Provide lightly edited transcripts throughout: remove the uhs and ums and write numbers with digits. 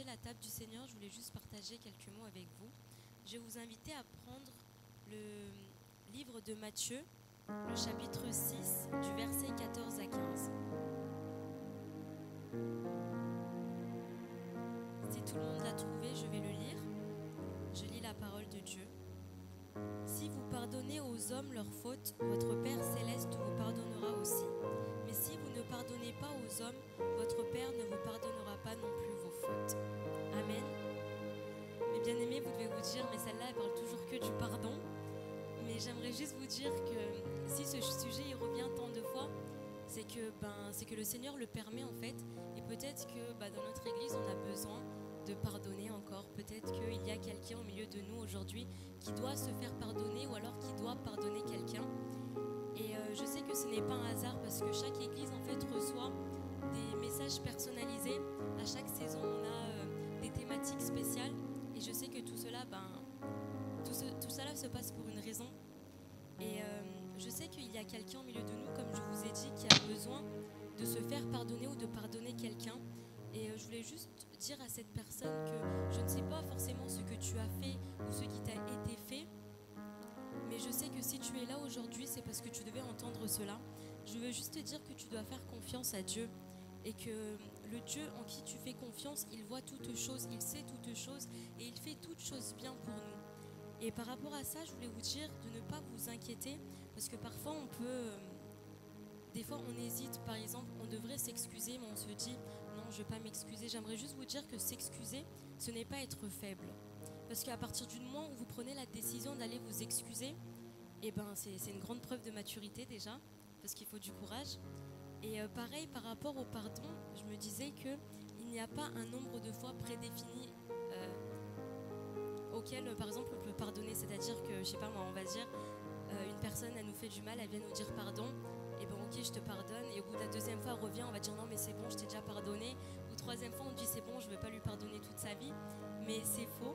La table du Seigneur, je voulais juste partager quelques mots avec vous. Je vais vous inviter à prendre le livre de Matthieu, le chapitre 6, du verset 14 à 15. Si tout le monde l'a trouvé, je vais le lire. Je lis la parole de Dieu. Si vous pardonnez aux hommes leurs fautes, votre Père céleste vous pardonnera aussi. Mais si vous ne pardonnez pas aux hommes, votre Père ne vous pardonnera pas non plus vos fautes. Amen. Mes bien-aimés, vous devez vous dire, mais celle-là, elle parle toujours que du pardon. Mais j'aimerais juste vous dire que si ce sujet il revient tant de fois, c'est que le Seigneur le permet en fait. Et peut-être que dans notre église, on a besoin de pardonner encore. Peut-être qu'il y a quelqu'un au milieu de nous aujourd'hui qui doit se faire pardonner ou alors qui doit pardonner quelqu'un. Et je sais que ce n'est pas un hasard parce que chaque église en fait reçoit des messages personnalisés. À chaque saison, on a des thématiques spéciales. Et je sais que tout cela, tout cela se passe pour une raison. Et je sais qu'il y a quelqu'un au milieu de nous, comme je vous ai dit, qui a besoin de se faire pardonner ou de pardonner quelqu'un. Et je voulais juste dire à cette personne que je ne sais pas forcément ce que tu as fait ou ce qui t'a été fait, mais je sais que si tu es là aujourd'hui, c'est parce que tu devais entendre cela. Je veux juste te dire que tu dois faire confiance à Dieu et que le Dieu en qui tu fais confiance, il voit toutes choses, il sait toutes choses et il fait toutes choses bien pour nous. Et par rapport à ça, je voulais vous dire de ne pas vous inquiéter parce que parfois on peut... Des fois, on hésite, par exemple, on devrait s'excuser, mais on se dit non, je ne vais pas m'excuser. J'aimerais juste vous dire que s'excuser, ce n'est pas être faible. Parce qu'à partir du moment où vous prenez la décision d'aller vous excuser, c'est une grande preuve de maturité déjà, parce qu'il faut du courage. Et pareil, par rapport au pardon, je me disais qu'il n'y a pas un nombre de fois prédéfini auquel, par exemple, on peut pardonner. C'est-à-dire que, je sais pas moi, on va dire, une personne, elle nous fait du mal, elle vient nous dire pardon. Et ok, je te pardonne. Et au bout de la deuxième fois, elle revient, on va dire non, mais c'est bon, je t'ai déjà pardonné. Ou troisième fois, on dit c'est bon, je ne vais pas lui pardonner toute sa vie. Mais c'est faux,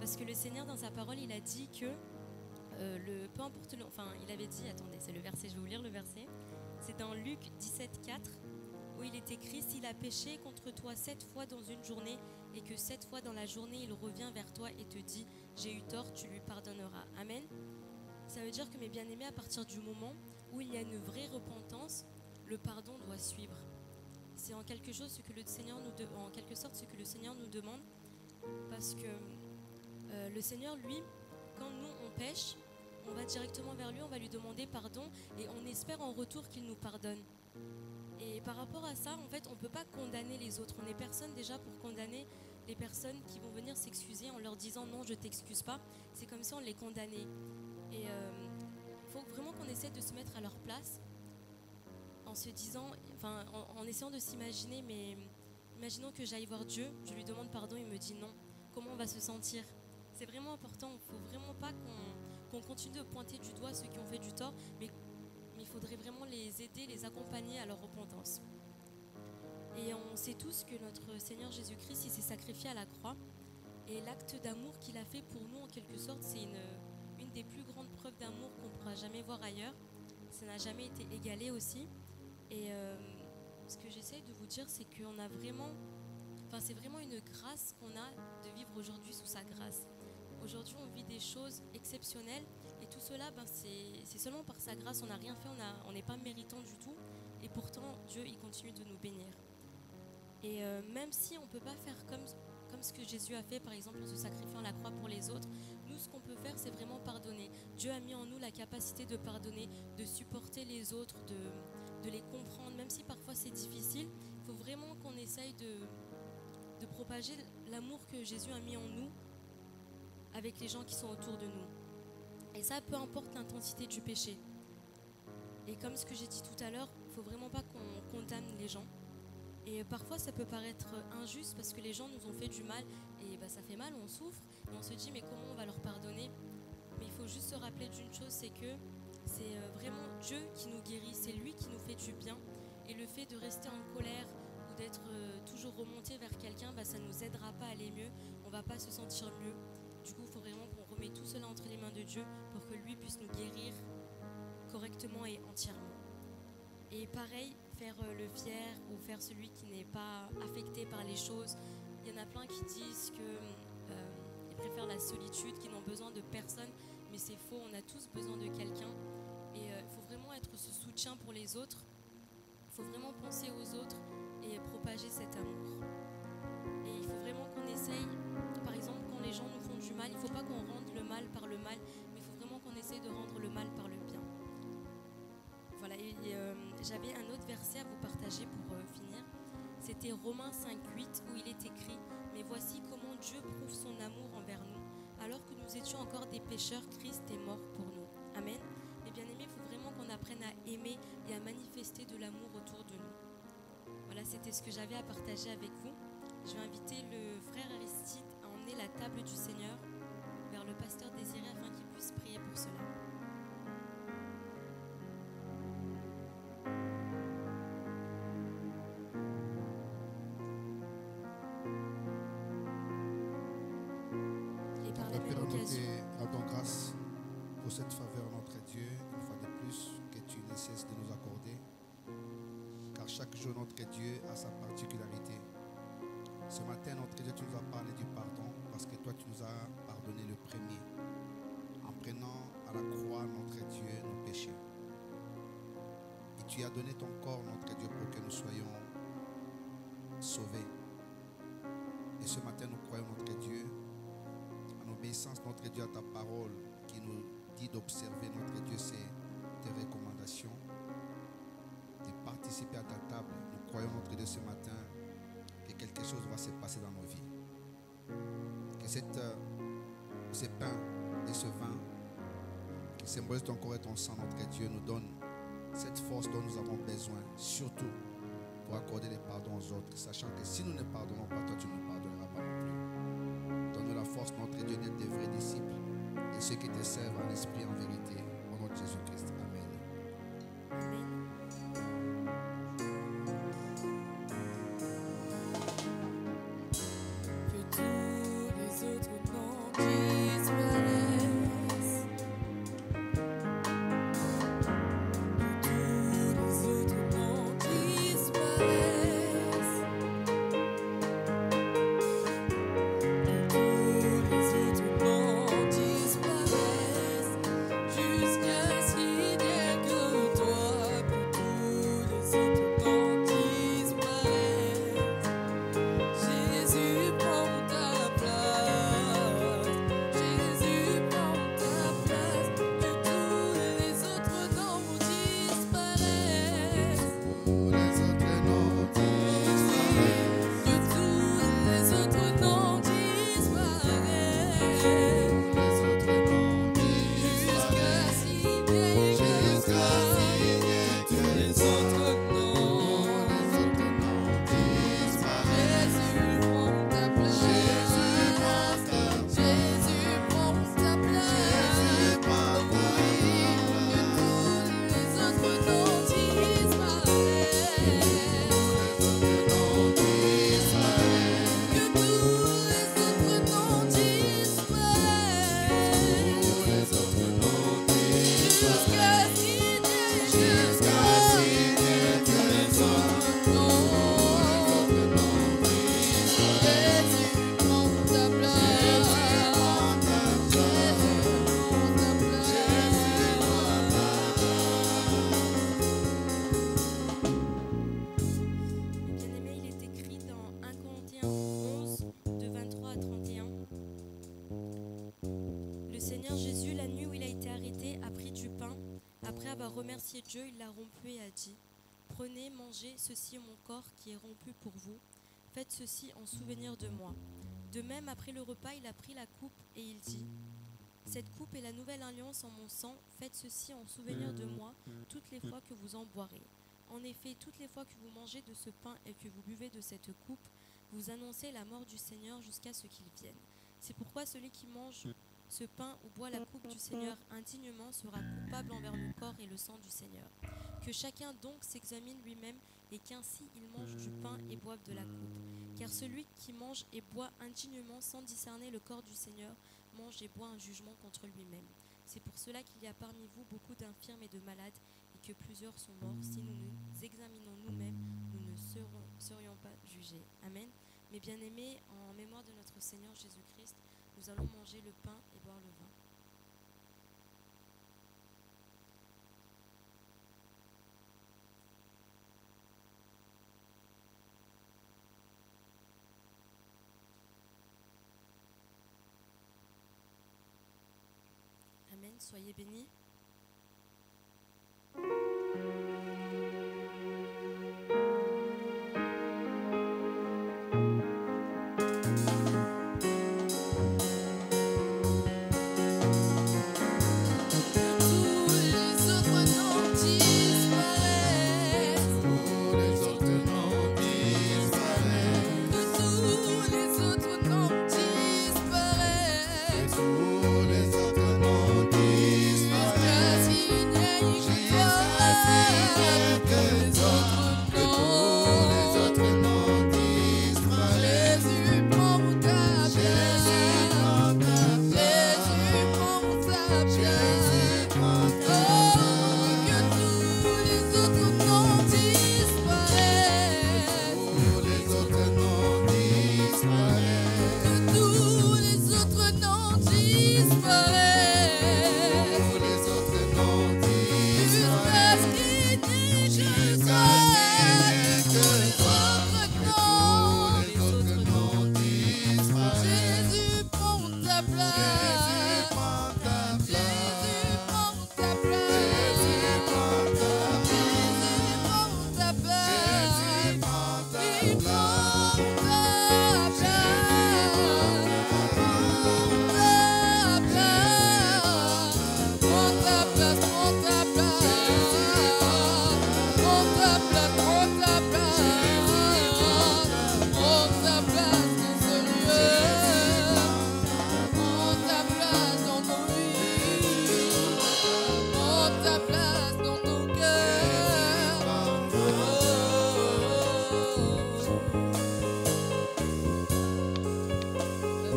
parce que le Seigneur, dans sa parole, il a dit que peu importe il avait dit, attendez, c'est le verset, je vais vous lire le verset. C'est dans Luc 17,4 où il est écrit: s'il a péché contre toi 7 fois dans une journée et que 7 fois dans la journée, il revient vers toi et te dit j'ai eu tort, tu lui pardonneras. Amen. Ça veut dire que mes bien-aimés, à partir du moment où il y a une vraie repentance, le pardon doit suivre. C'est en quelque sorte ce que le Seigneur nous demande, parce que le Seigneur, lui, quand nous on pêche, on va directement vers lui, on va lui demander pardon et on espère en retour qu'il nous pardonne. Et par rapport à ça, en fait, on ne peut pas condamner les autres. On n'est personne déjà pour condamner les personnes qui vont venir s'excuser en leur disant non, je t'excuse pas. C'est comme si on les condamnait. Et il faut vraiment qu'on essaie de se mettre à leur place en se disant, en essayant de s'imaginer, mais imaginons que j'aille voir Dieu, je lui demande pardon, il me dit non. Comment on va se sentir? C'est vraiment important. Il ne faut vraiment pas qu'on continue de pointer du doigt ceux qui ont fait du tort, mais il faudrait vraiment les aider, les accompagner à leur repentance. Et on sait tous que notre Seigneur Jésus-Christ, il s'est sacrifié à la croix. Et l'acte d'amour qu'il a fait pour nous, en quelque sorte, c'est une des plus grandes preuves d'amour qu'on ne pourra jamais voir ailleurs. Ça n'a jamais été égalé aussi. Et ce que j'essaye de vous dire, c'est qu'on a vraiment... c'est vraiment une grâce qu'on a de vivre aujourd'hui sous sa grâce. Aujourd'hui, on vit des choses exceptionnelles et tout cela, c'est seulement par sa grâce. On n'a rien fait, on n'est pas méritant du tout. Et pourtant, Dieu, il continue de nous bénir. Et même si on ne peut pas faire comme ce que Jésus a fait, par exemple, en se sacrifiant à la croix pour les autres, nous, ce qu'on peut faire, c'est vraiment pardonner. Dieu a mis en nous la capacité de pardonner, de supporter les autres, de les comprendre, même si parfois c'est difficile. Il faut vraiment qu'on essaye de propager l'amour que Jésus a mis en nous avec les gens qui sont autour de nous. Et ça, peu importe l'intensité du péché. Et comme ce que j'ai dit tout à l'heure, il ne faut vraiment pas qu'on condamne les gens. Et parfois, ça peut paraître injuste parce que les gens nous ont fait du mal. Et ça fait mal, on souffre. Et on se dit, mais comment on va leur pardonner? Mais il faut juste se rappeler d'une chose, c'est que c'est vraiment Dieu qui nous guérit. C'est lui qui nous fait du bien. Et le fait de rester en colère ou d'être toujours remonté vers quelqu'un, ça ne nous aidera pas à aller mieux. On ne va pas se sentir mieux. Du coup, il faut vraiment qu'on remette tout cela entre les mains de Dieu pour que lui puisse nous guérir correctement et entièrement. Et pareil, faire le fier ou faire celui qui n'est pas affecté par les choses. Il y en a plein qui disent qu'ils préfèrent la solitude, qu'ils n'ont besoin de personne, mais c'est faux, on a tous besoin de quelqu'un. Et il faut vraiment être ce soutien pour les autres. Il faut vraiment penser aux autres et propager cet amour. Et il faut vraiment qu'on essaye, par exemple, quand les gens nous font du mal, il ne faut pas qu'on rende le mal par le mal, mais il faut vraiment qu'on essaye de rendre le mal par le bien. Voilà, et j'avais un autre verset à vous partager pour finir. C'était Romains 5,8 où il est écrit « Mais voici comment Dieu prouve son amour envers nous. Alors que nous étions encore des pécheurs, Christ est mort pour nous. » Amen. Mais bien aimés, il faut vraiment qu'on apprenne à aimer et à manifester de l'amour autour de nous. Voilà, c'était ce que j'avais à partager avec vous. Je vais inviter le frère Aristide à emmener la table du Seigneur vers le pasteur Désiré afin qu'il puisse prier pour cela. Et par la même occasion, Rendons grâce pour cette faveur, notre Dieu, une fois de plus, que tu ne cesses de nous accorder. Car chaque jour, notre Dieu a sa particularité. Ce matin, notre Dieu, tu nous as parlé du pardon parce que toi, tu nous as pardonné le premier. En prenant à la croix, notre Dieu, nos péchés. Et tu as donné ton corps, notre Dieu, pour que nous soyons sauvés. Et ce matin, nous croyons, notre Dieu, en obéissance, notre Dieu, à ta parole qui nous dit d'observer, notre Dieu, tes recommandations, de participer à ta table. Nous croyons, notre Dieu, ce matin, que quelque chose va se passer dans nos vies. Que ce pain et ce vin qui symbolisent ton corps et ton sang, notre Dieu, nous donne cette force dont nous avons besoin, surtout pour accorder les pardons aux autres, sachant que si nous ne pardonnons pas, toi tu ne nous pardonneras pas non plus. Donne-nous la force, notre Dieu, d'être des vrais disciples et ceux qui te servent en esprit et en vérité. Au nom de Jésus-Christ. Amen. Amen. Que tous les autres noms disparaissent. Que tous les autres noms disparaissent. Que tous les autres noms disparaissent. Jusqu'à ce qu'il n'y ait que toi. Que tous les autres noms disparaissent. Jésus prend ta place, Jésus prend ta place, que tous les autres noms disparaissent, Tous les autres noms disparaissent. que tous les autres noms disparaissent, Les autres noms jusqu'à disparaissent. ce qu'il n'y ait que Jusqu'à toi, ce qu'il n'y ait que les toi. autres noms, Les autres noms disparaissent. Jésus prend ta place, Jésus prend ta place. Jésus prend ta place. Jésus prend ta bien-aimé, il est écrit dans 1 Corinthiens 11, de 23 à 31. Le Seigneur Jésus, la nuit où il a été arrêté, a pris du pain. Après avoir remercié Dieu, il l'a rompu et a dit : Prenez, mangez, ceci est mon corps qui est rompu pour vous. Faites ceci en souvenir de moi. De même, après le repas, il a pris la coupe et il dit : Cette coupe est la nouvelle alliance en mon sang. Faites ceci en souvenir de moi toutes les fois que vous en boirez. En effet, toutes les fois que vous mangez de ce pain et que vous buvez de cette coupe, vous annoncez la mort du Seigneur jusqu'à ce qu'il vienne. C'est pourquoi celui qui mange ce pain ou boit la coupe du Seigneur indignement sera coupable envers le corps et le sang du Seigneur. Que chacun donc s'examine lui-même et qu'ainsi il mange du pain et boive de la coupe. Car celui qui mange et boit indignement sans discerner le corps du Seigneur mange et boit un jugement contre lui-même. C'est pour cela qu'il y a parmi vous beaucoup d'infirmes et de malades et que plusieurs sont morts. Si nous nous examinons nous-mêmes, nous ne serions pas jugés. Amen. Mes bien-aimés, en mémoire de notre Seigneur Jésus-Christ, nous allons manger le pain et boire le vin. Amen. Soyez bénis. Tous les autres noms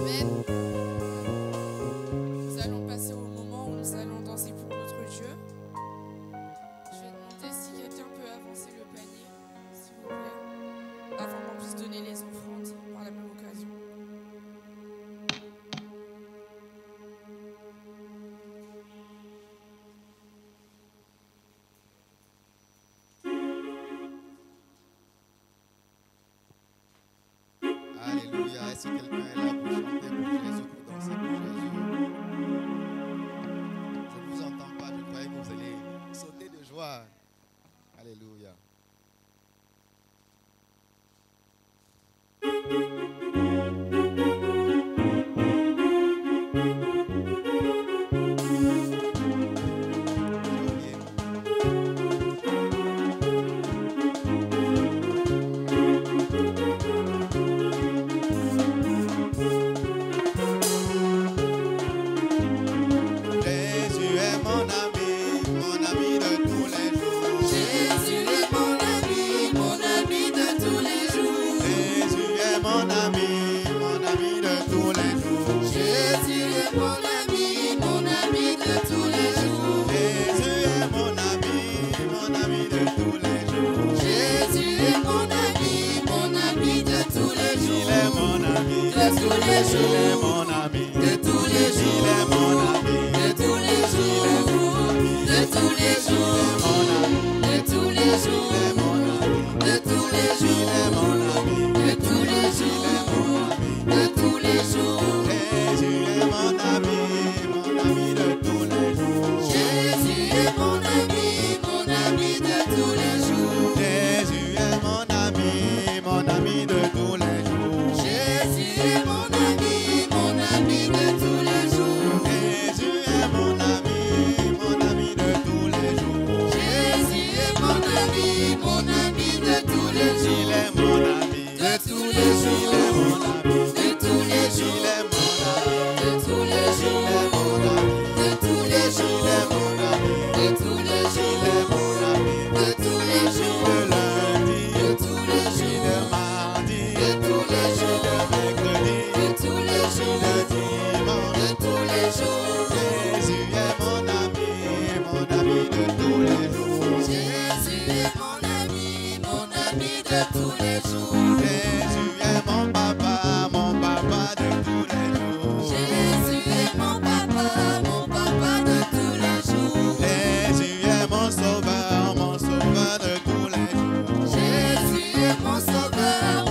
Amen. Nous allons passer au moment où nous allons danser pour notre Dieu. Je vais demander si quelqu'un peut avancer le panier, s'il vous plaît, afin qu'on puisse donner les offrandes par la même occasion. Alléluia. Est-ce que quelqu'un est là pour chanter pour Jésus, pour danser pour Jésus? Je ne vous entends pas, je croyais que vous allez sauter de joie. Alléluia. Jésus est mon ami de tous les jours. Jésus est mon ami de tous les jours. Jésus est mon ami de tous les jours. Jésus est mon ami de tous les jours. Jésus est mon ami de tous les jours. Jésus est mon ami de tous les jours. Il est mon ami De tous les Il est jours. mon ami De tous les Il jours. est mon ami De tous les jours. De tous les jours. De tous les jours. Il est mon ami De tous les Il est jours. mon ami De tous les jours. De tous les jours. Jésus est mon ami de tous les jours. Jésus est mon ami de tous les jours. Jésus est mon ami de tous les jours. Jésus est mon ami de tous les jours. Jésus est mon ami de tous les jours. Jésus est mon ami de tous les Il jours. est mon ami De tous les jours. Il est mon ami De tous les Il jours. est mon ami De tous les Il est jours. mon ami De tous les Il est jours. mon ami De tous les Il jours. est mon ami De tous les de jours. lundi De tous les de jours. mardi De tous les de jours. mercredi De tous les de jours. dimanche. De tous les jours. Jésus est mon ami de tous les jours. Jésus est mon ami de tous les jours. Jésus est mon papa de tous les jours. Jésus est mon papa de tous les jours. Jésus est mon sauveur de tous les jours. Jésus est mon sauveur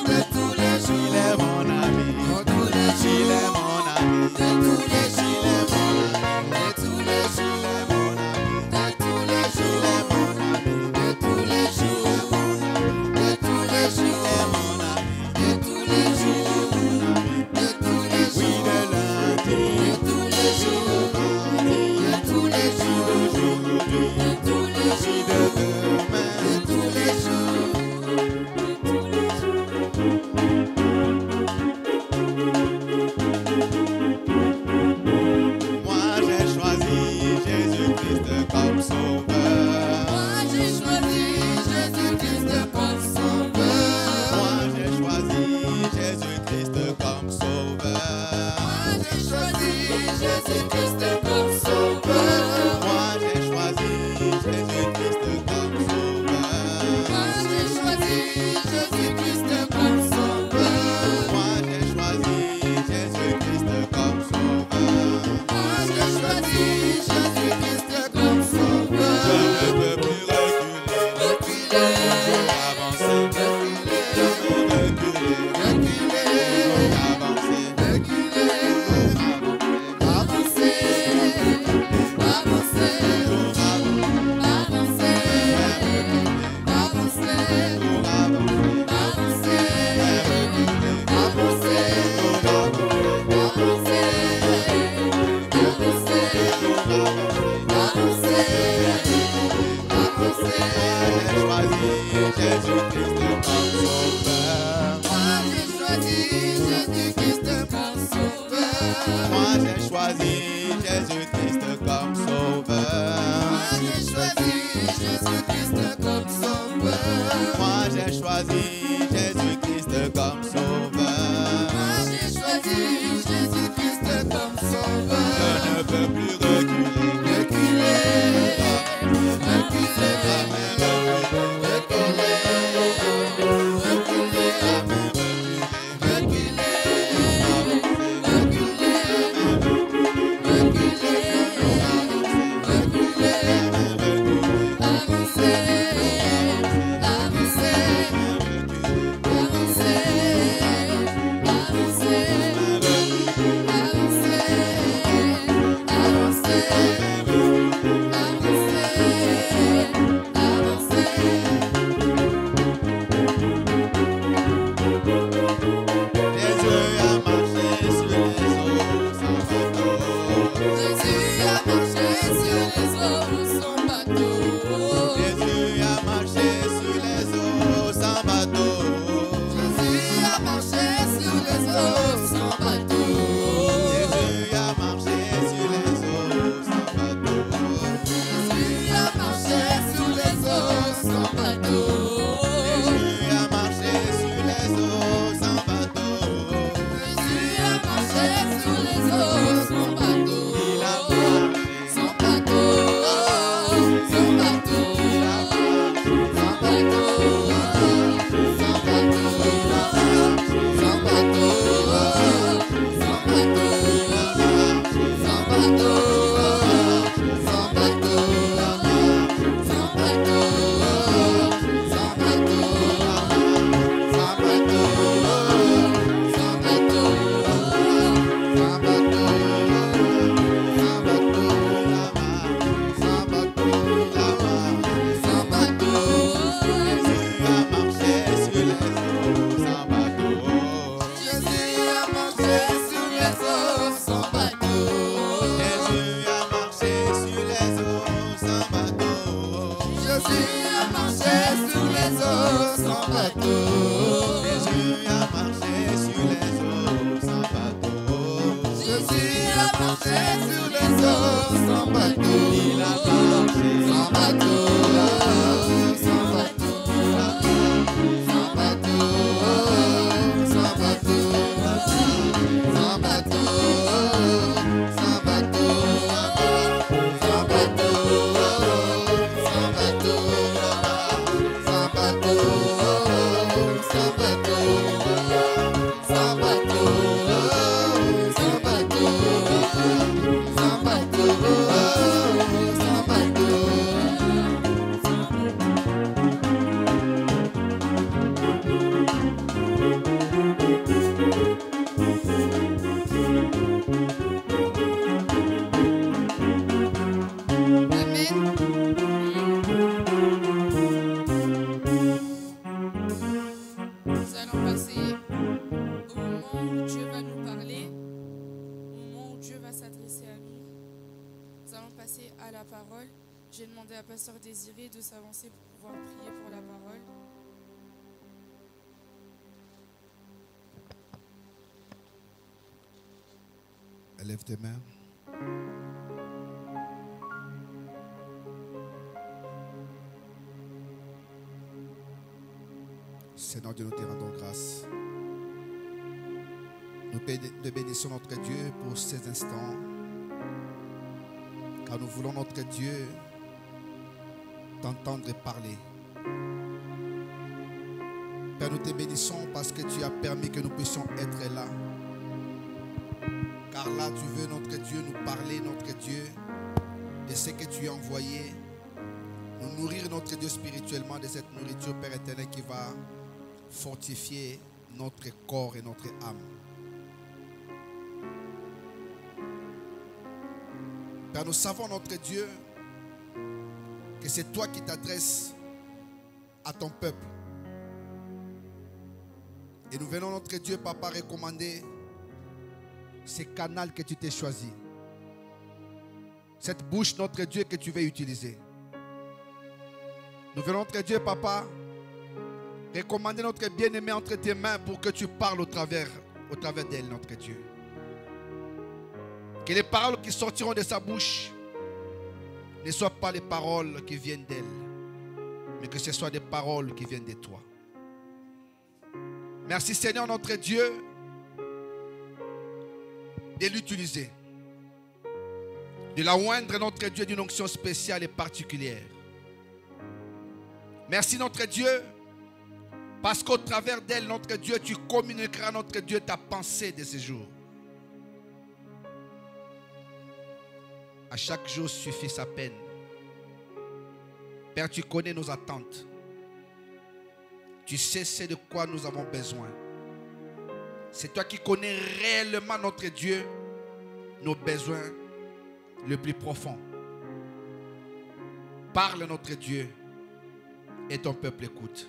de tous les Il jours. est mon ami, De tous les il est jours. mon ami, De tous les il est jours. mon ami, De tous les il jours. est mon ami, De tous les il est jours. mon ami, De tous les jours. De tous les il est jours. mon ami, De tous les jours. De tous les oui jours. de lundi, De tous les jours. De tous les jours. d'aujourd'hui, De tous les oui jours. de demain. De tous les jours. Moi j'ai choisi Jésus-Christ comme sauveur. Moi j'ai choisi Jésus-Christ comme sauveur. Moi j'ai choisi Jésus-Christ comme sauveur. Moi j'ai choisi Jésus-Christ comme sauveur. Moi j'ai choisi Jésus-Christ comme sauveur. Moi j'ai choisi Jésus-Christ comme sauveur. Moi j'ai choisi Jésus-Christ comme sauveur. Moi j'ai choisi Jésus-Christ comme Je sauveur. ne peux plus reculer, Reculer, avancer, reculer, reculer, avancer, reculer, avancer, avancer, pour avancer, avancer, pour avancer, avancer, reculer, avancer, pour avancer, j'ai choisi Jésus-Christ comme sauveur. Moi j'ai choisi Jésus-Christ comme sauveur. Moi j'ai choisi Jésus-Christ comme sauveur. Moi j'ai choisi Jésus-Christ comme sauveur. Moi j'ai choisi Jésus-Christ comme sauveur. Moi j'ai choisi à la parole. J'ai demandé à Pasteur Désiré de s'avancer pour pouvoir prier pour la parole. Lève tes mains. Seigneur Dieu, nous te rendons grâce. Nous bénissons notre Dieu pour ces instants. Car nous voulons, notre Dieu, t'entendre parler. Père, nous te bénissons parce que tu as permis que nous puissions être là. Car là, tu veux, notre Dieu, nous parler, notre Dieu, de ce que tu as envoyé. Nous nourrir, notre Dieu, spirituellement de cette nourriture, Père éternel, qui va fortifier notre corps et notre âme. Père, nous savons, notre Dieu, que c'est toi qui t'adresses à ton peuple. Et nous venons, notre Dieu, Papa, recommander ce canal que tu t'es choisi. Cette bouche, notre Dieu, que tu veux utiliser. Nous venons, notre Dieu, Papa, recommander notre bien-aimé entre tes mains pour que tu parles au travers d'elle, notre Dieu. Que les paroles qui sortiront de sa bouche ne soient pas les paroles qui viennent d'elle, mais que ce soient des paroles qui viennent de toi. Merci Seigneur notre Dieu de l'utiliser, de la oindre notre Dieu d'une onction spéciale et particulière. Merci notre Dieu parce qu'au travers d'elle notre Dieu tu communiqueras notre Dieu ta pensée de ce jour. À chaque jour suffit sa peine. Père, tu connais nos attentes. Tu sais ce de quoi nous avons besoin. C'est toi qui connais réellement, notre Dieu, nos besoins les plus profonds. Parle, notre Dieu, et ton peuple écoute.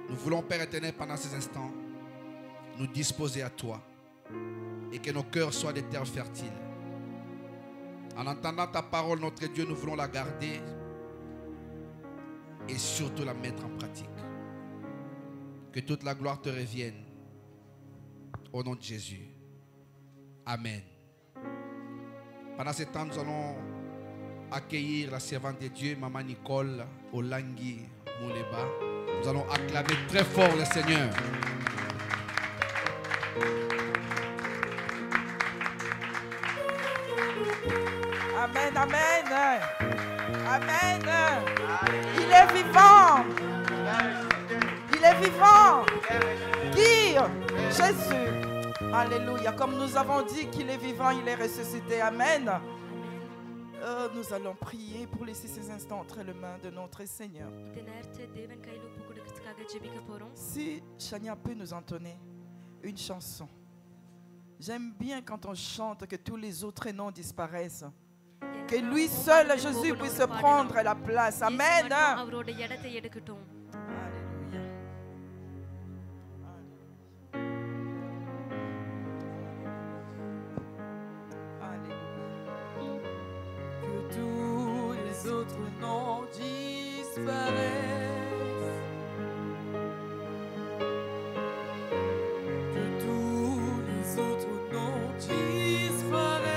Nous voulons, Père éternel, pendant ces instants, nous disposer à toi et que nos cœurs soient des terres fertiles. En entendant ta parole, notre Dieu, nous voulons la garder et surtout la mettre en pratique. Que toute la gloire te revienne. Au nom de Jésus. Amen. Pendant ce temps, nous allons accueillir la servante de Dieu, Maman Nicole Olangi Mouleba. Nous allons acclamer très fort le Seigneur. Amen, amen. Amen. Il est vivant. Il est vivant. Qui? Jésus. Alléluia. Comme nous avons dit qu'il est vivant, il est ressuscité. Amen. Nous allons prier pour laisser ces instants entre les mains de notre Seigneur. Si Chania peut nous entonner une chanson. J'aime bien quand on chante que tous les autres noms disparaissent. Que lui seul, Jésus, puisse prendre la place. Amen. Alléluia. Alléluia. Que tous les autres noms disparaissent. Que tous les autres noms disparaissent.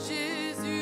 Jésus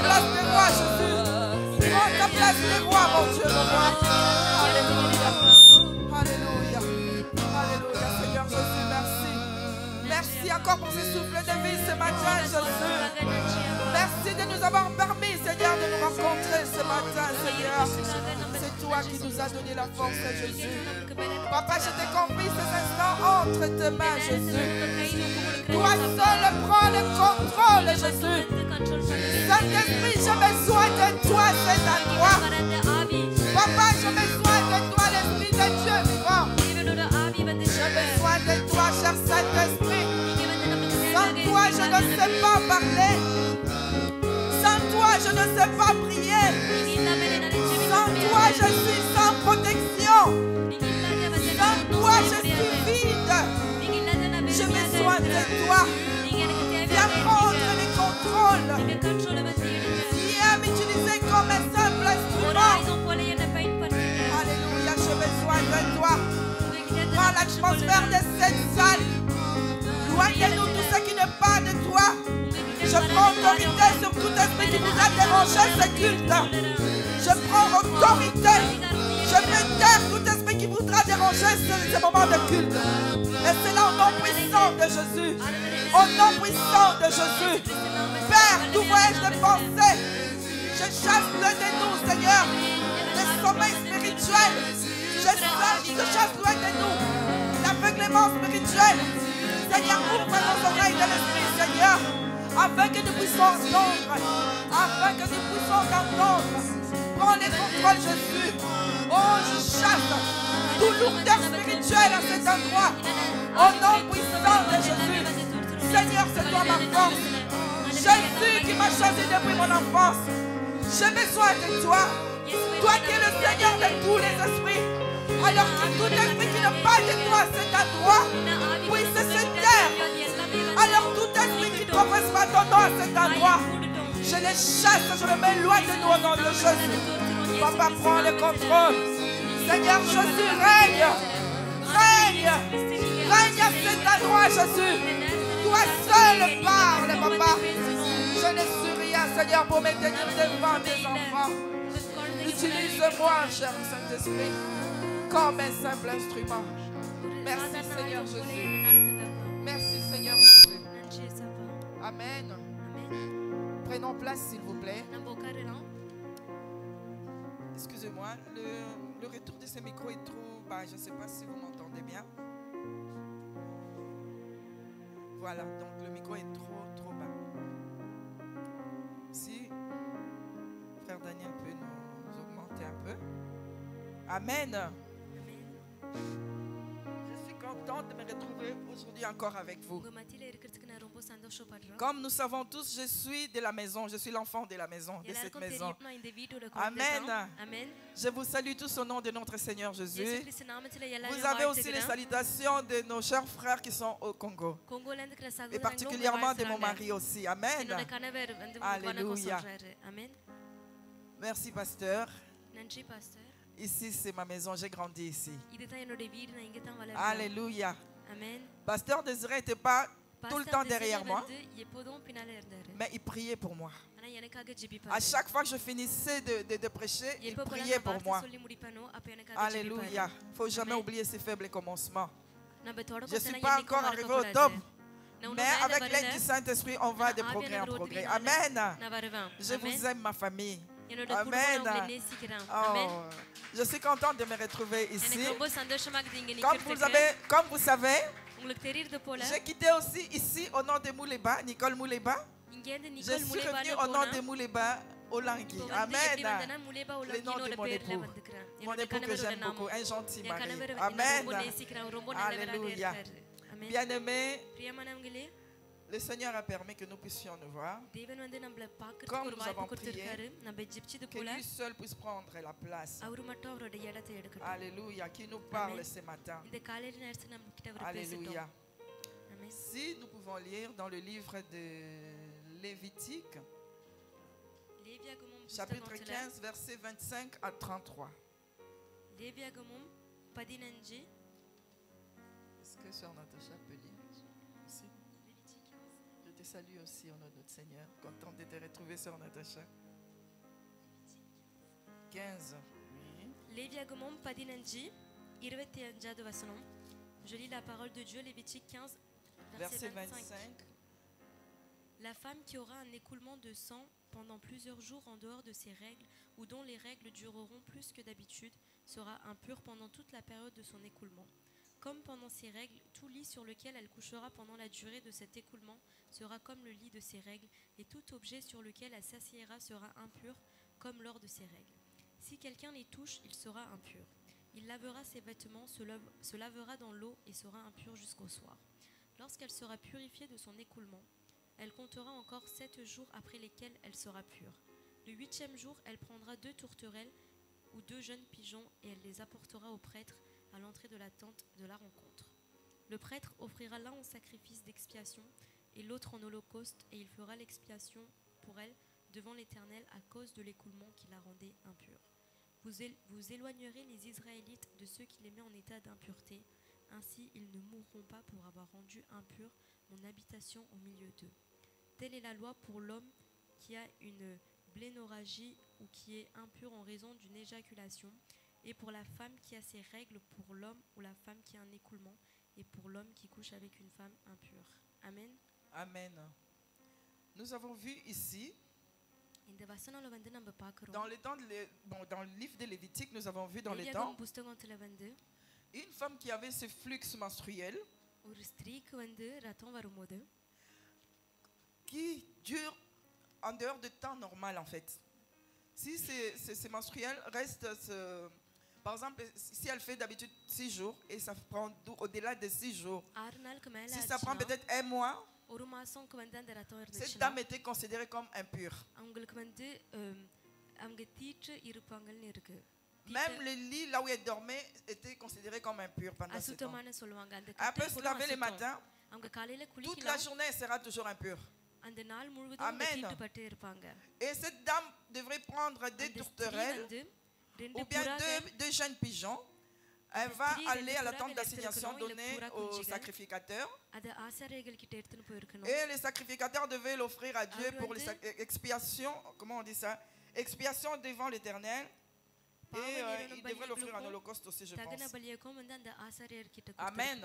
place des rois, Jésus. Prends ta place des rois, mon Dieu, mon roi. Alléluia. Alléluia. Alléluia. Seigneur Jésus, merci. Merci encore pour ce souffle de vie ce matin, Jésus. Merci de nous avoir permis, Seigneur, de nous rencontrer ce matin, Seigneur. C'est toi qui nous as donné la force, Jésus. Papa, je te confie ces instants entre tes mains, Jésus. Toi seul prends le contrôle, Jésus. Saint-Esprit, j'ai besoin de toi, c'est à toi. Papa, j'ai besoin de toi, l'Esprit de Dieu vivant. J'ai besoin de toi, cher Saint-Esprit. Sans toi, je ne sais pas parler. Sans toi, je ne sais pas prier. Sans toi, je suis sans protection. Sans toi, je suis vide. J'ai besoin de toi. Viens prendre le contrôle. Viens m'utiliser comme un simple instrument. Alléluia, j'ai besoin de toi. Prends l'atmosphère de cette salle. Loignez-nous tout ce qui n'est pas de toi. Je prends autorité sur tout esprit qui vous a dérangé ce culte. Je prends autorité. Je fais taire tout esprit qui voudra déranger ce moment de culte. Et c'est là au nom puissant de Jésus. Au nom puissant de Jésus. Père, tout voyage de pensée. Je chasse loin de nous, Seigneur, des sommeils spirituels. Je chasse loin de nous l'aveuglement spirituel. Seigneur, ouvre nos oreilles de l'esprit, Seigneur, afin que nous puissions entendre. Afin que nous puissions entendre. Prends les contrôles, Jésus. Oh, je chasse tout lourdeur spirituel à cet endroit. Au nom puissant de Jésus. Seigneur, c'est toi ma force. Jésus qui m'a choisi depuis mon enfance. J'ai besoin de toi. Toi qui es le Seigneur de tous les esprits. Alors que tout esprit qui n'est pas de toi, c'est à toi. Puisse se taire. Alors tout esprit qui ne professe pas ton nom à cet endroit, je les chasse, je les mets loin de nous au nom de Jésus. Papa, prends le contrôle. Seigneur Jésus, règne. Règne. Règne à cet endroit, Jésus. Toi seul parle, Papa. Je ne suis rien, Seigneur, pour me tenir devant tes enfants. Utilise-moi, cher Saint-Esprit, comme un simple instrument. Merci, Seigneur Jésus. Merci, Seigneur Jésus. Amen. Prenons place, s'il vous plaît. Excusez-moi, le retour de ce micro est trop bas. Je ne sais pas si vous m'entendez bien. Voilà, donc le micro est trop bas. Si Frère Daniel peut nous augmenter un peu. Amen. Je suis contente de me retrouver aujourd'hui encore avec vous. Comme nous savons tous, je suis de la maison, je suis l'enfant de la maison, de cette maison. Amen. Je vous salue tous au nom de notre Seigneur Jésus. Vous avez aussi les salutations de nos chers frères qui sont au Congo. Et particulièrement de mon mari aussi. Amen. Alléluia. Merci, pasteur. Ici, c'est ma maison, j'ai grandi ici. Alléluia. Pasteur Désiré n'était pas tout le temps derrière moi, mais il priait pour moi. À chaque fois que je finissais de prêcher, il priait pour moi. Alléluia. Il ne faut jamais oublier ses faibles commencements. Je ne suis pas encore arrivé au top, mais avec l'aide du Saint-Esprit, on va de progrès en progrès. Amen. Je vous aime, ma famille. Amen. Oh, je suis contente de me retrouver ici. Comme vous savez, j'ai quitté aussi ici au nom de Mouleba, Nicole Mouleba. Je suis revenue au nom de Mouleba Olangui. Amen. Le nom de mon époux. Mon époux que j'aime beaucoup, un gentil mari. Amen. Alléluia. Bien-aimés, le Seigneur a permis que nous puissions nous voir. Comme nous avons prié, que lui seul puisse prendre la place. Alléluia. Qui nous parle ce matin. Alléluia. Si nous pouvons lire dans le livre de Lévitique, chapitre 15, versets 25 à 33. Est-ce que Sœur Natacha peut lire? Je te salue aussi au nom de notre Seigneur. Contente de te retrouver, sœur Natacha. 15. Oui. ಲೇವಿಯಾಗಮಂ 15 25வது வசனம். Je lis la parole de Dieu, Lévitique 15, verset 25. La femme qui aura un écoulement de sang pendant plusieurs jours en dehors de ses règles ou dont les règles dureront plus que d'habitude sera impure pendant toute la période de son écoulement. Comme pendant ses règles, tout lit sur lequel elle couchera pendant la durée de cet écoulement sera comme le lit de ses règles, et tout objet sur lequel elle s'assiera sera impur comme lors de ses règles. Si quelqu'un les touche, il sera impur. Il lavera ses vêtements, se lavera dans l'eau et sera impur jusqu'au soir. Lorsqu'elle sera purifiée de son écoulement, elle comptera encore 7 jours après lesquels elle sera pure. Le 8e jour, elle prendra 2 tourterelles ou 2 jeunes pigeons et elle les apportera au prêtre à l'entrée de la tente de la rencontre. Le prêtre offrira l'un en sacrifice d'expiation et l'autre en holocauste, et il fera l'expiation pour elle devant l'Éternel à cause de l'écoulement qui la rendait impure. Vous éloignerez les Israélites de ceux qui les mettent en état d'impureté, ainsi ils ne mourront pas pour avoir rendu impure mon habitation au milieu d'eux. Telle est la loi pour l'homme qui a une blénorragie ou qui est impur en raison d'une éjaculation, et pour la femme qui a ses règles, pour l'homme ou la femme qui a un écoulement, et pour l'homme qui couche avec une femme impure. Amen. Amen. Nous avons vu ici, இந்த வசனம்ல வந்து நம்ம பார்க்கிறோம். dans le livre de Lévitique, nous avons vu dans les லேவியாகமம் temps, புஸ்தகத்துல வந்து une femme qui avait ce flux menstruel ஒரு ஸ்திரீக்கு வந்து ரத்தம் வரும்போது qui dure en dehors de temps normal en fait. Si ces menstruels restent, par exemple, si elle fait d'habitude 6 jours et ça prend au-delà de 6 jours, 6 நாளுக்கு மேல si ça prend peut-être un mois, ஒரு மாசம்க்கு வந்து அந்த ரத்தம் cette இருந்துச்சுன்னா dame était considérée comme impure. அவங்களுக்கு வந்து அவங்க தீட்டு இருப்பாங்கன்னு இருக்கு. Même le lit là où elle dormait était considéré comme impur pendant ce temps. அசுத்தமான சொல்லுவாங்க. அந்த Après se laver le matin, அவங்க காலையில toute la குளிக்கலாம். journée elle sera toujours impure. அந்த நாள் முழுவதும் அவங்க Amen. தீட்டுப்பட்டு இருப்பாங்க. Et cette dame devrait prendre 2 அந்த ஸ்திரீ tourterelles வந்து ரெண்டு ou bien புறாக்கள் 2 jeunes pigeons. Elle va aller à la tente d'assignation donnée aux sacrificateurs. அத ஆசாரியர்கள் கிட்ட எடுத்துட்டு போயிருக்கணும். Et les sacrificateurs devaient l'offrir à Dieu pour l'expiation, comment on dit ça? Expiation devant l'Éternel. Et ils devraient l'offrir en holocauste aussi, je தகன pense. பலியக்கும் வந்து அந்த ஆசாரியர் கிட்ட Amen.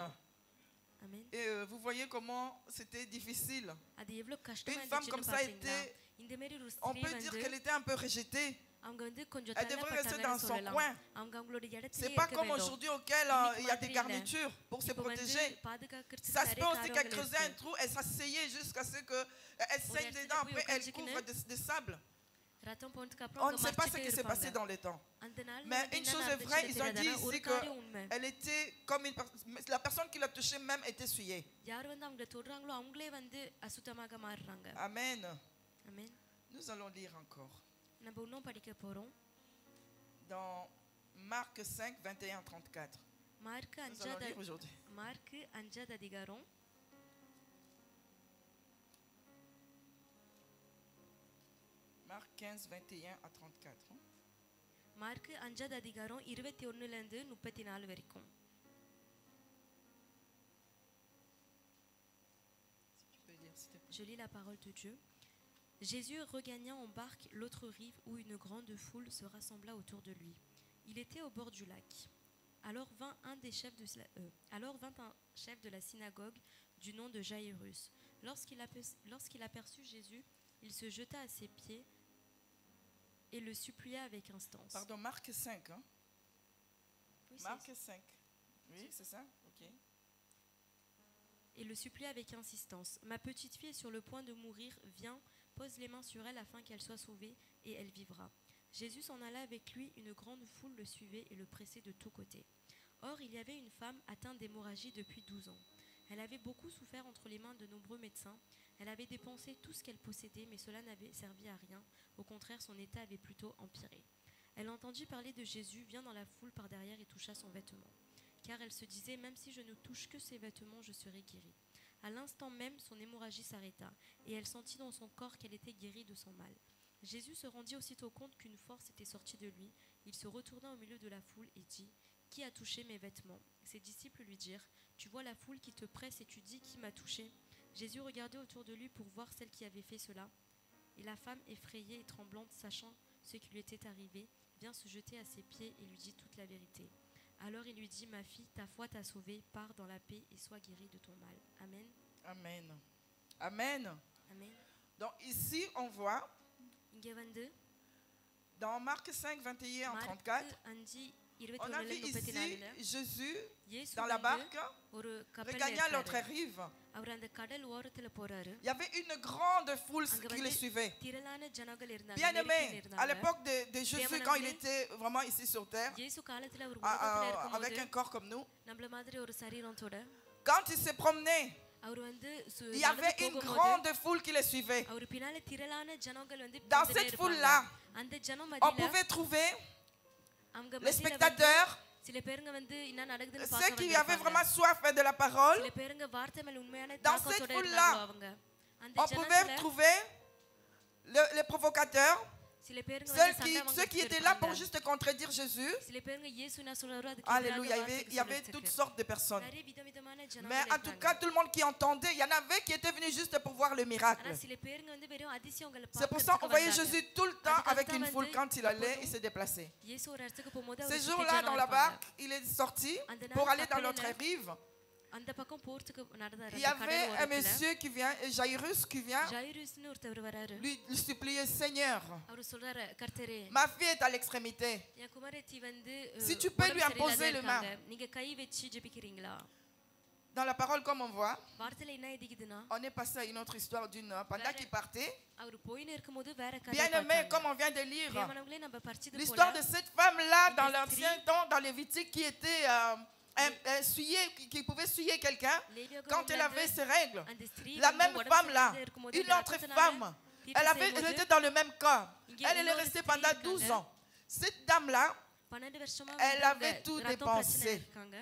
ஆமென். Et vous voyez comment c'était difficile. அது எவ்வளவு கஷ்டமா Une femme comme இருந்துச்சுன்னு ça பாத்தீங்களா? était, இந்த மாதிரி ஒரு on ஸ்திரீ peut dire வந்து qu'elle était un peu rejetée. அவங்க வந்து கொஞ்சம் Elle devrait rester dans தள்ளப்பட்டாங்கன்னு son சொல்லலாம். coin. அவங்க அவங்களோட இடத்திலே C'est pas இருக்க comme வேண்டும். aujourd'hui auquel il y a des garnitures pour se இப்போ வந்து protéger. பாதுகாக்கிறதுக்கு Ça se நிறைய peut aussi qu'elle காரியங்கள் creusait un இருக்கு. trou, elle s'asseyait jusqu'à ce qu'elle saigne இடத்துல dedans, போய் après elle உட்கார்ந்துக்கின்னு couvre de sable. ரத்தம் போனதுக்கு அப்புறம் On அவங்க ne sait pas ce மறைச்சிட்டே qui s'est passé இருப்பாங்க. dans les temps. அந்த நாள் Mais வந்து une என்ன chose est vraie, ils ont dit நடந்துச்சுன்னு ஒரு ici காரியம் உண்மை. qu'elle était comme la personne qui l'a touchée même était souillée. யார் வந்து அவங்கள தொடுறாங்களோ அவங்களே வந்து அசுத்தமாக மாறுறாங்க. Amen. ஆமென். Nous allons lire encore. நம்ம இன்னும் படிக்க போறோம். Dans Marc 5, 21-34. Mark Nous allons 5 lire aujourd'hui. Mark 5 அதிகாரம் Marc 15, 21-34. மார்க் 5 அதிகாரம் 21ல இருந்து 34 வரைக்கும். Si tu peux lire, s'il te plaît. Je lis la parole de Dieu. Jésus regagna en barque l'autre rive où une grande foule se rassembla autour de lui. Il était au bord du lac. Alors vint un chef de la synagogue du nom de Jaïrus. Lorsqu'il aperçut Jésus, il se jeta à ses pieds et le supplia avec instance. Pardon, Marc 5. Hein? Oui, Marc 5. Oui, c'est ça? Ok. Et le supplia avec insistance. Ma petite fille est sur le point de mourir. Viens, pose les mains sur elle afin qu'elle soit sauvée et elle vivra. Jésus s'en alla avec lui. Une grande foule le suivait et le pressait de tous côtés. Or, il y avait une femme atteinte d'hémorragie depuis 12 ans. Elle avait beaucoup souffert entre les mains de nombreux médecins. Elle avait dépensé tout ce qu'elle possédait, mais cela n'avait servi à rien. Au contraire, son état avait plutôt empiré. Elle entendit parler de Jésus, vient dans la foule par derrière et toucha son vêtement. Car elle se disait, même si je ne touche que ses vêtements, je serai guérie. À l'instant même, son hémorragie s'arrêta, et elle sentit dans son corps qu'elle était guérie de son mal. Jésus se rendit aussitôt compte qu'une force était sortie de lui. Il se retourna au milieu de la foule et dit, « Qui a touché mes vêtements ?» Ses disciples lui dirent, « Tu vois la foule qui te presse et tu dis, qui m'a touché ?» Jésus regardait autour de lui pour voir celle qui avait fait cela. Et la femme, effrayée et tremblante, sachant ce qui lui était arrivé, vient se jeter à ses pieds et lui dit toute la vérité. Alors il lui dit, ma fille, ta foi t'a sauvée, pars dans la paix et sois guérie de ton mal. Amen. Amen. Amen. Amen. Donc ici, on voit Inge vandu dans Marc 5, 21 en Mark 34, 5, on a vu 24 ici Jésus Yesu dans la vandu barque ஒரு கப்பல்ல regagnant l'autre இருக்காரு. rive. அவர் அந்த கடல் ஓரத்துல போறாரு. Il y avait une grande foule அங்க qui le வந்து suivait. திரளான ஜனங்கள் இருந்தாங்க. Bien aimé, நெருக்கி à இருந்தாங்க. l'époque de Jésus, quand il était vraiment ici sur terre, இயேசு காலத்துல அவர் உலகத்துல avec இருக்கும்போது un corps comme nous, நம்மள மாதிரி ஒரு சரீரத்தோட quand il se promenait, அவர் வந்து il y avait une grande foule qui le suivait. அவர் பின்னால திரளான ஜனங்கள் வந்து Dans பின்னாடி cette இருப்பாங்க. foule-là, அந்த ஜனம் on மத்தியில pouvait trouver அவங்க les மத்தியில வந்து spectateurs, சில பேருங்க வந்து என்ன நடக்குதுன்னு ceux பார்க்க qui avaient வந்திருப்பாங்க. vraiment soif de la parole. சில பேருங்க வார்த்தை மேல உண்மையான Dans தாகத்தோட cette foule-là, இருந்தாங்க அவங்க. அந்த On pouvait ஜனத்துல trouver les provocateurs, சில பேருங்க ceux வந்து சண்டை ceux qui étaient là pour juste contredire Jésus. சில பேருங்க இயேசு என்ன சொல்றாரோ அதுக்கு Alléluia, il y avait toutes sortes de personnes. நிறைய விதவிதமான Mais ஜனங்கள் en tout cas, tout le monde qui entendait, il y en avait qui étaient venus juste pour voir le miracle. ஆனா சில பேருங்க வந்து வெறும் அதிசயங்களை C'est pour ça qu'on voyait Jésus tout le temps avec une foule quand il allait, il se déplaçait. இயேசு ஒரு இடத்துக்கு போகும்போது Ce அவர் சுத்தி jour-là, ஜனம் dans la இருப்பாங்க. barque, il est sorti pour aller dans l'autre rive. அந்த பக்கம் போறதுக்கு நடந்தாரு Il y அந்த கடல் avait un ஓரத்துல monsieur qui vient, Jairus, qui vient ஜைரஸ்னு ஒருத்தர் வராரு lui supplier, Seigneur, அவர் சொல்றாரு கர்த்தரே ma fille est à l'extrémité. என் குமாரத்தி வந்து Si tu peux lui உடம்பு imposer சரியில்லாத les mains. இருக்காங்க. நீங்க கை வச்சு ஜெபிக்கிறீங்களா Dans la parole, comme on voit, வார்த்தையில என்ன எதிக்குதுன்னா on est passé à une autre histoire pendant qu'il partait. அவர் போயின்னு இருக்கும்போது வேற கதை Bien aimé, பார்த்தாங்க. comme on vient de lire, பிரியமானவங்களே, நம்ம படிச்சது l'histoire போல de cette femme-là dans Des l'ancien esprits. temps, dans Lévitique, qui était qui pouvait souiller quelqu'un quand elle avait ses règles. அந்த ஸ்திரீ La வந்து même உடம்பு femme-là, சரியில்லாத இருக்கும்போது une autre ரத்தத்தினால femme, தீட்டு elle செய்யும்போது était dans le même cas. இங்கே Elle est இன்னொரு restée ஸ்திரீ pendant இருக்காங்க. 12 ans. Cette dame-là, 12 வருஷமா Elle வந்து அவங்க avait tout ரத்தம் பிரச்சனை dépensé. இருக்காங்க.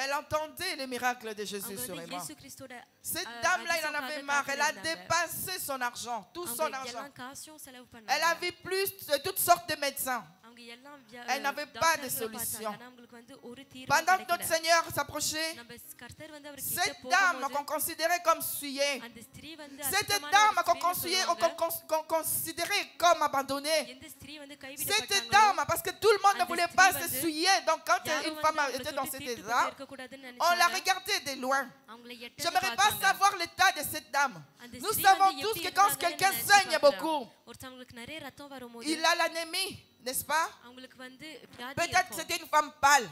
elle entendait les miracles de Jésus அவங்க sur வந்து elle. இயேசு கிறிஸ்துவோட Cette dame-là, elle en அதிசயக்காக avait marre. Elle a காத்திருந்தாங்க. dépensé son argent, tout son அவங்க argent. எல்லாம் காசும் செலவு Elle பண்ணாங்க. a vu plus de toutes sortes de médecins. அவங்க எல்லாம் Elle n'avait pas de solution. ஆனா அவங்களுக்கு வந்து ஒரு தீர்வு Pendant que notre கிடைக்கல. Seigneur s'approchait, நம்ம கர்த்தர் வந்து அவர் கிட்ட cette dame போகும்போது qu'on considérait comme souillée, அந்த ஸ்திரீ வந்து cette அசுத்தமான dame ஒரு qu'on ஸ்திரீன்னு சொல்லுவாங்க. qu'on considérait comme abandonnée, எந்த ஸ்திரீ வந்து cette கைவிடப்பட்டாங்களோ, dame, parce que tout le monde ne அந்த voulait ஸ்திரீ pas se வந்து souiller, donc quand யாரும் une வந்து femme அவங்களை était dans தொட்டு cet தீட்டு état, இருக்கக்கூடாதுன்னு on la நினைச்சாங்க. regardait de loin. அவங்களை Je எட்டன்னு n'aimerais pas பார்த்தாங்க. savoir l'état de cette dame. அந்த Nous ஸ்திரீ savons வந்து tous எப்படி que quand இருந்தாங்கன்னு quelqu'un நினைச்சு saigne பார்க்கலாம். beaucoup, ஒருத்தவங்களுக்கு நிறைய ரத்தம் வரும்போது il a l'anémie, n'est-ce pas? அவங்களுக்கு வந்து வியாதி Peut-être இருக்கும். c'était une femme pâle.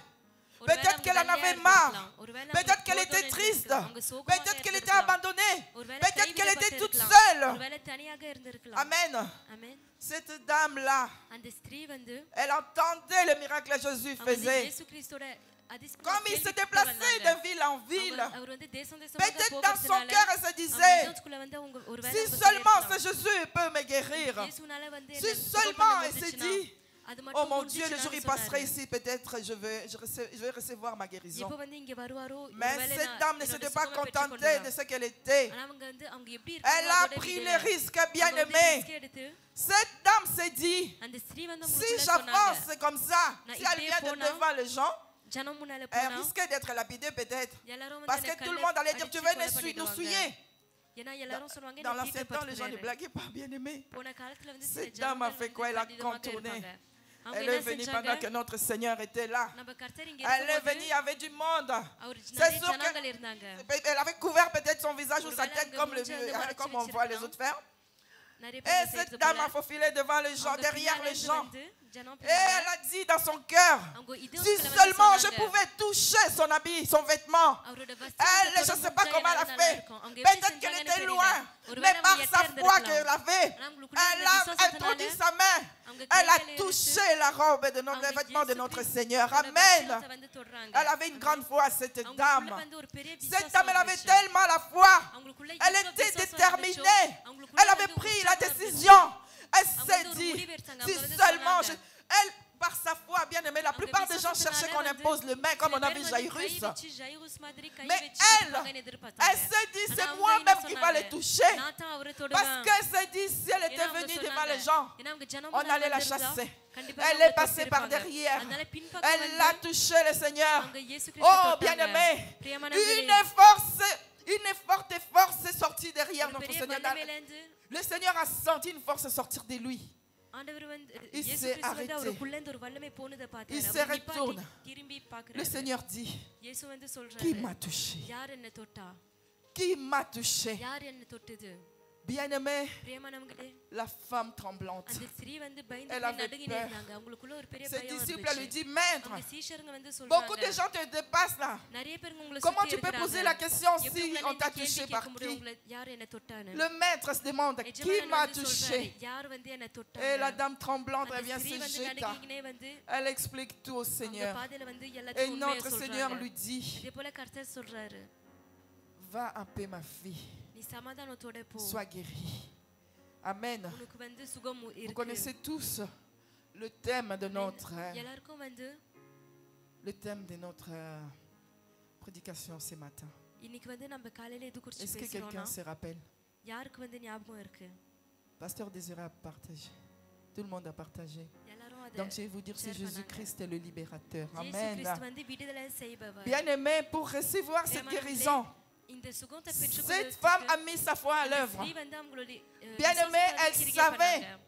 ஒருவேளை Peut-être அவங்க qu'elle en வெள்ளையா avait marre. இருந்திருக்கலாம். ஒருவேளை Peut-être அவங்களுக்கு qu'elle était போதும்னு triste. இருந்திருக்கலாம். அவங்க சோகமாக Peut-être qu'elle était இருந்திருக்கலாம். abandonnée. ஒருவேளை Peut-être qu'elle était toute கைவிடப்பட்டிருக்கலாம். seule. ஒருவேளை தனியாக இருந்திருக்கலாம். Amen. ஆமென். Cette dame-là, அந்த ஸ்திரீ வந்து elle entendait le miracle que Jésus அவங்க வந்து faisait. இயேசு கிறிஸ்துவோட அதிசயத்தை Comme il se கேள்விப்பட்டு déplaçait வந்தாங்க. de ville en ville, அவர் வந்து தேசம் தேசமாக peut-être dans son போகிறதுனால cœur, elle se அவங்க disait, இதயத்துக்குள்ள வந்து அவங்க ஒருவேளை si அவங்க seulement ce சொல்லியிருக்கலாம். Jésus peut me guérir. இயேசுனால வந்து Si என்னை seulement சுகம் elle பண்ண s'est முடிஞ்சுச்சுன்னா, dit, அது oh மட்டும் mon Dieu, le jour முடிஞ்சுச்சுன்னான்னு il passerait சொன்னாரு. ici, peut-être je vais recevoir ma guérison. எப்போ வந்து இங்க வருவாரோ Mais ஒருவேளை cette நான் dame ne என்னோட s'était pas சுகமை contentée de பெற்றுக்கொள்ளலாம். ce qu'elle était. ஆனா அவங்க வந்து அவங்க எப்படி Elle இருக்காங்களோ a அதோட pris விட le risque, bien அவங்க வந்து aimé. risk எடுத்து Cette dame s'est dit, அந்த ஸ்திரீ வந்து si அவங்களுக்குள்ள சொன்னாங்க, j'avance comme ça, நான் si elle இப்படியே vient de போனா, devant les gens, ஜனம் முன்னால elle போனா risquait d'être lapidée peut-être. எல்லாரும் வந்து Parce que என்னை tout le கல்லை monde allait dire, அடிச்சு tu veux கொலை nous பண்ணிடுவாங்க. souiller. ஏன்னா எல்லாரும் சொல்லுவாங்க Dans நீ l'ancien temps, les gens ne தீட்டுப்படுத்துறாரு. blaguaient pas, bien aimé. போன காலத்துல வந்து சில Cette dame a ஜனங்கள் fait வந்து quoi? Elle a கடினமாக contourné. இருப்பாங்க. அவங்க Elle என்ன est venue செஞ்சாங்க? pendant que notre Seigneur était là. நம்ம கர்த்தர் இங்க Elle est இருக்கும்போது venue, il y avait du monde. அவர் C'est நிறைய sûr ஜனங்கள் இருந்தாங்க. Elle avait couvert peut-être son visage ou sa ஒருவேளை tête அங்க comme, மூஞ்சி வந்து மறைச்சு comme on voit les autres faire. நிறைய Et பேர் cette சேர்த்து dame போல a faufilé devant les gens, அவங்க derrière பின்னால les இருந்து gens. வந்து ஜனம் Et பின்னால elle a dit dans son cœur, அவங்க si இதயத்துக்குள்ள வந்து seulement je சொன்னாங்க, pouvais toucher son habit, son vêtement. அவரோட Elle, வஸ்திரத்தை je ne sais தொட pas முடிஞ்சா comment elle a எல்லாரும் நல்லா fait. இருக்கும். அவங்க எப்படி Peut-être qu'elle செஞ்சாங்கன்னு était தெரியல. loin, ஒருவேளை mais அவங்க par எட்ட sa foi இருந்திருக்கலாம். qu'elle avait, ஆனா அவங்களுக்குள்ள elle இருந்த a விசுவாசத்தினால introduit sa main. அவங்க Elle a கையில எடுத்து touché la robe de notre அவங்க vêtement de இயேசு notre கிறிஸ்து Seigneur. அவரோட Amen. வஸ்திரத்தை வந்து தொடுறாங்க. Elle avait une grande foi, cette அவங்களுக்குள்ள dame. வந்து ஒரு பெரிய Cette விசுவாசம் dame, elle avait இருந்துச்சு. tellement la foi. அவங்களுக்குள்ள Elle எவ்வளவு était விசுவாசம் déterminée. இருந்துச்சோ, அவங்களுக்குள்ள Elle avait வந்து pris la உற்சாகம் இருந்துச்சு. décision. Elle அவங்க s'est வந்து ஒரு dit, முடிவு எடுத்தாங்க. si அவங்க வந்து seulement சொன்னாங்க. elle, par sa foi, bien aimée, la plupart des gens cherchaient qu'on impose le main, comme on a vu Jairus. Mais elle s'est dit, c'est moi-même qui va les toucher. Parce qu'elle s'est dit, si elle était venue devant les gens, on allait la chasser. Elle est passée par derrière. Elle a touché le Seigneur. Oh, bien-aimé, Une forte force est sortie derrière ஒரு notre பெரிய Seigneur. வல்லமையிலிருந்து Le Seigneur a senti une force sortir de lui. ஆண்டவர் வந்து Il இயேசு s'est கிறிஸ்து வந்து arrêté. அவருக்குள்ள இருந்து ஒரு வல்லமை போனதை Il பார்த்தாரு. se அவர் நிப்பாட்டி retourne. திரும்பி Le பார்க்கிறாரு. Seigneur dit, இயேசு வந்து qui சொல்றாரு, m'a touché? யார் என்ன தொட்டா? Qui m'a touché? யார் என்ன தொட்டது? Bien-aimé, பிரியமானவங்களே, la femme tremblante. அந்த ஸ்திரீ வந்து பயந்து Elle போய் avait நடுங்கி peur. இருந்தாங்க. அவங்களுக்குள்ள ஒரு பெரிய Ses பயம் disciples lui இருந்துச்சு. disent, Maître, அவங்க சீஷருங்க வந்து beaucoup de சொல்றாங்க, gens te dépassent là. நிறைய பேர் உங்களை Comment சுத்தி tu peux poser இருக்காங்க. la question எப்படி si உங்களால on t'a இந்த கேள்வி touché கேட்க par முடியும்? qui? உங்களை யார் என்ன தொட்டான்னு? Le maître se demande, qui எஜமானன் m'a வந்து சொல்றாரு, touché? யார் வந்து என்ன Et la தொட்டாங்க? dame tremblante, elle அந்த vient ஸ்திரீ se வந்து jeter. நடுங்கினே வந்து Elle explique tout au அவங்க Seigneur. பாதையில வந்து Et எல்லாத்தையும் உண்மையை notre Seigneur சொல்றாங்க. lui dit, இதே போல கர்த்தர் சொல்றாரு, va en paix ma fille, நீ சமாதானத்தோட போ, sois guérie. Amen. உனக்கு வந்து சுகம் Vous இருக்கு. connaissez tous le thème de notre, எல்லாருக்கும் வந்து le thème de notre prédication ce matin. இன்னைக்கு வந்து நம்ம காலையில எது குறிச்சு Est-ce que பேசுறோம்னா, quelqu'un se rappelle? யாருக்கு வந்து ஞாபகம் இருக்கு? Pasteur désiré à partager. Tout le monde a partagé. எல்லாரும் அதை Donc je vais vous dire, c'est share பண்ணாங்க. Jésus-Christ est le libérateur. இயேசு Amen. கிறிஸ்து வந்து விடுதலை செய்பவர். Bien-aimé, pour recevoir cette guérison, இந்த சுகத்தை cette பெற்றுக்கொள்வதற்கு femme a mis sa foi à இந்த l'œuvre. ஸ்திரீ வந்து அவங்களுடைய Bien-aimé, விசுவாசத்தை elle கிரியை savait. பண்ணாங்க.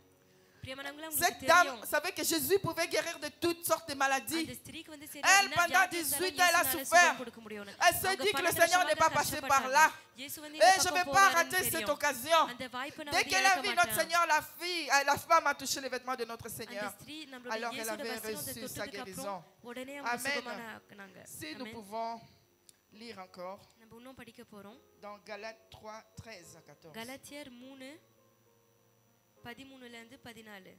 பிரியமானவங்களே, Cette உங்களுக்கு dame தெரியும், savait que Jésus pouvait guérir de toutes sortes de maladies. அந்த ஸ்திரீக்கு வந்து சரி, Elle, என்ன pendant வியாதி இருந்தாலும் 18 ans, elle a இயேசுனால souffert. சுகம் கொடுக்க முடியும்னு. Elle se அவங்க dit que le 12 Seigneur n'est வருஷமாக pas passé par கஷ்டப்பட்டாங்க. là. இயேசு வந்து Et இந்த je ne vais பக்கம் pas போவாருன்னு rater cette தெரியும். occasion. அந்த வாய்ப்பை நான் Dès வந்து qu'elle a இழக்க vu notre மாட்டேன். Seigneur, la femme a touché les vêtements de notre அந்த Seigneur. ஸ்திரீ நம்மளுடைய Alors elle இயேசுவோட avait வஸ்திரத்தை reçu sa தொட்டதுக்கு guérison. அப்புறம் உடனே அவங்க Amen. சுகமான ஆக்குனாங்க. Si nous Amen. pouvons lire encore நம்ம இன்னும் படிக்க போறோம். dans Galates 3, 13 à 14. கலாத்தியர் 3 13ல இருந்து 14.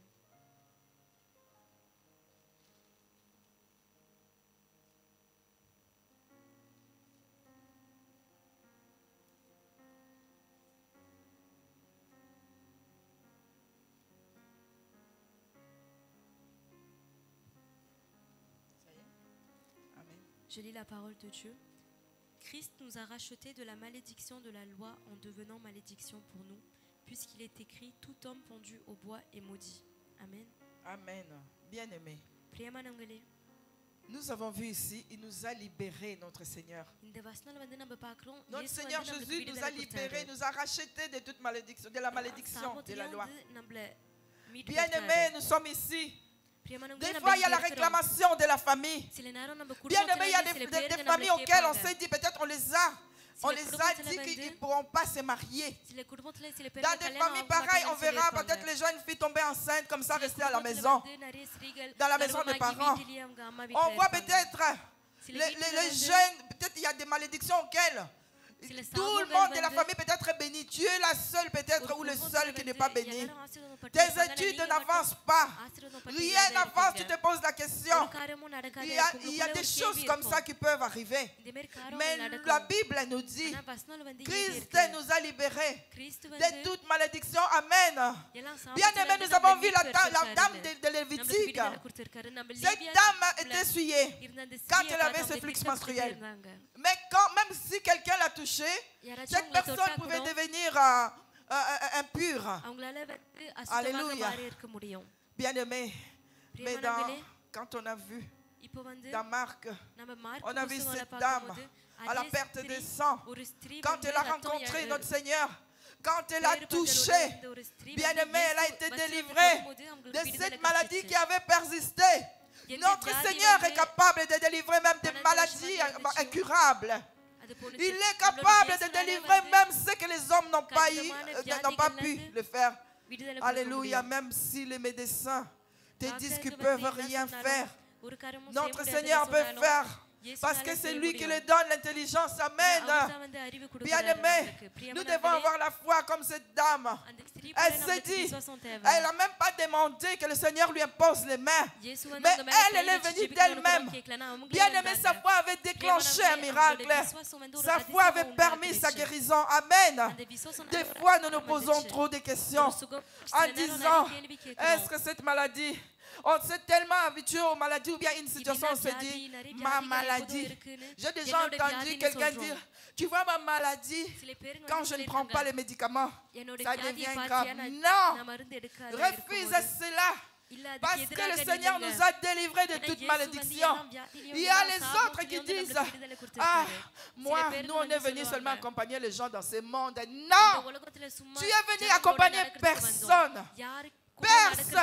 Amen. Je lis la parole de Dieu. Christ nous a rachetés de la malédiction de la loi en devenant malédiction pour nous, puisqu'il est écrit, tout homme pendu au bois est maudit. Amen. Amen. Bien-aimé, பிரியமானவங்களே, nous avons vu ici, il nous a libérés, notre Seigneur. இந்த வசனத்துல வந்து நம்ம பார்க்கிறோம், Notre இயேசு Seigneur வந்து நம்மளுக்கு Jésus nous a விடுதலை libérés, கொடுத்தாரு. nous a rachetés de toute malédiction, de la malédiction de la சாபத்திலிருந்து loi. நம்மள மீட்டு Bien-aimés, கொடுத்தாரு. nous sommes ici. பிரியமானவங்களே, Des நம்ம fois, il y a இங்க la இருக்கிறோம். réclamation de la famille. சில நேரம் நம்ம Bien-aimés, il y a குடும்பத்துல des, சில பேருக்கு des நம்மள familles auxquelles on கேட்பாங்க. s'est dit, peut-être on les a dit qu'ils ne pourront pas se marier. சில குடும்பத்துல சில பேருக்கு Dans des கல்யாணம் familles ஆக pareilles, on மாட்டாங்கன்னு verra சொல்லியிருப்பாங்க. peut-être les jeunes filles tomber enceintes comme ça, சில rester à la குடும்பத்துல maison. வந்து நிறைய ஸ்திரீகள் Dans la maison des கர்ப்பமாகி parents. வீட்டிலேயே அவங்க அம்மா வீட்டுல On voit இருப்பாங்க. peut-être சில les வீட்டுல வந்து jeunes, peut-être il y a des malédictions auxquelles சில tout le சாபங்கள் monde de la வந்து famille peut être béni. Tu es la seule peut-être ஒரு ou le குடும்பத்துல seul qui n'est வந்து pas béni. எல்லாரும் ஆசீர்வாதம் Tes பட்டிருப்பாங்க, études நீங்க n'avancent மட்டும் pas. ஆசீர்வாதம் Rien பட்டிருக்காத n'avance, tu இருக்கீங்க. te poses la question. ஒரு காரியமும் நடக்காத Il y இருக்கும். a உங்களுக்குள்ள des ஒரு choses கேள்வி comme ça இருக்கும். qui peuvent arriver. இந்த மாதிரி காரியங்கள் Mais la நடக்கும். Bible nous dit, ஆனா வசனம் வந்து ஏறி Christ இருக்கு. nous a libérés கிறிஸ்து de வந்து toute malédiction. Amen. எல்லாம் Bien சாபத்துல aimé, இருந்து nous avons நம்மள vu la மீட்டு எடுத்திருக்காரு. dame de நம்மளுக்கு Lévitique. விடுதலை கொடுத்திருக்காரு. நம்ம Cette லேவியா dame குடும்பத்துல était essuyée. இருந்த அந்த quand ஸ்திரியை elle avait பார்த்து ce அவங்க flux திட்டம் menstruel. இருந்தாங்க. Mais quand, même si quelqu'un l'a touché, யாராச்சும் cette உங்களை personne தொட்டா pouvait கூட devenir impure. அவங்களால வந்து அசுத்தமாக Alléluia. மாறி இருக்க முடியும். Bien-aimé, mais பிரியமானவர்களே, quand on a vu இப்போ வந்து dans Marc, நம்ம மார்க் on a vu புத்தகங்களை cette dame பார்க்கும்போது à la அதே perte ஸ்திரீ, de sang, ஒரு ஸ்திரீ quand வந்து elle a ரத்தம் rencontré யா- notre Seigneur, quand elle a வேறுபட்ட touché, இருந்த ஒரு ஸ்திரீ bien-aimé, வந்து elle a இயேசு été வஸ்திரத்தை délivrée தொடும்போது அவங்களுக்கு de விடுதலை cette maladie கிடைச்சிச்சு. qui avait persisté. எந்த Notre வியாதி Seigneur est வந்து capable de délivrer même des 12 maladies வருஷமா இருந்துச்சு. incurables. அது போணுச்சு. Il est நம்மளோட capable de இயேசுனாலே délivrer வந்து même ce que les hommes n'ont pas, கடினமான n'ont pas pu வியாதிகள்ல le faire. விடுதலை கொடுக்க Alléluia, முடியும். même si les médecins te disent qu'ils டாக்டர்கள் peuvent வந்து என்ன rien சொன்னாலும், faire, ஒரு காரியமும் செய்ய notre முடியாதுன்னு Seigneur peut சொன்னாலும், faire. இயேசுனால Parce que c'est செய்ய lui qui முடியும். lui donne l'intelligence. Amen. அவர்தான் வந்து அறிவு கொடுக்கிறாரு Bien-aimé, நம்மளுக்கு. nous பிரியமானவர்களே, devons avoir la foi comme cette dame. அந்த ஸ்திரீ Elle போல s'est நம்மளுக்கு dit, விசுவாசம் தேவை. elle n'a même pas demandé que le Seigneur lui impose les mains. இயேசு வந்து Mais அவங்க மேல elle, elle கை est வச்சு venue ஜெபிக்கணும்னு கூட d'elle-même. கேட்கலன்னா அவங்களே Bien-aimé, sa வந்தாங்க. foi avait déclenché un miracle. Sa foi avait permis sa guérison. Amen. அந்த விசுவாசம் Des நம்மளுக்கு fois, nous nous வந்துச்சு. posons trop de questions ஒரு சுகம் en சில நேரம் disant, நிறைய கேள்வி est-ce கேட்கிறோம். que cette maladie, on s'est tellement habitué aux maladies ou bien une situation, on se வியாதி, dit, நிறைய ma வியாதிகள் maladie. எப்போதும் இருக்குன்னு J'ai déjà என்னோட entendu வியாதின்னு quelqu'un சொல்றோம். dire, tu vois ma maladie, சில பேருங்க quand வந்து je ne prends சொல்லியிருக்காங்க, pas les médicaments, என்னோட ça வியாதியை devient பார்த்தியா, grave. நான் Non, நான் மருந்து எடுக்காத refuse இருக்கும்போது cela. Parce que le Seigneur nous a délivrés de toute malédiction. Il y a les autres qui disent, ah, moi, nous on est venus seulement accompagner les gens dans ce monde. Non, tu es venu accompagner personne. Perce,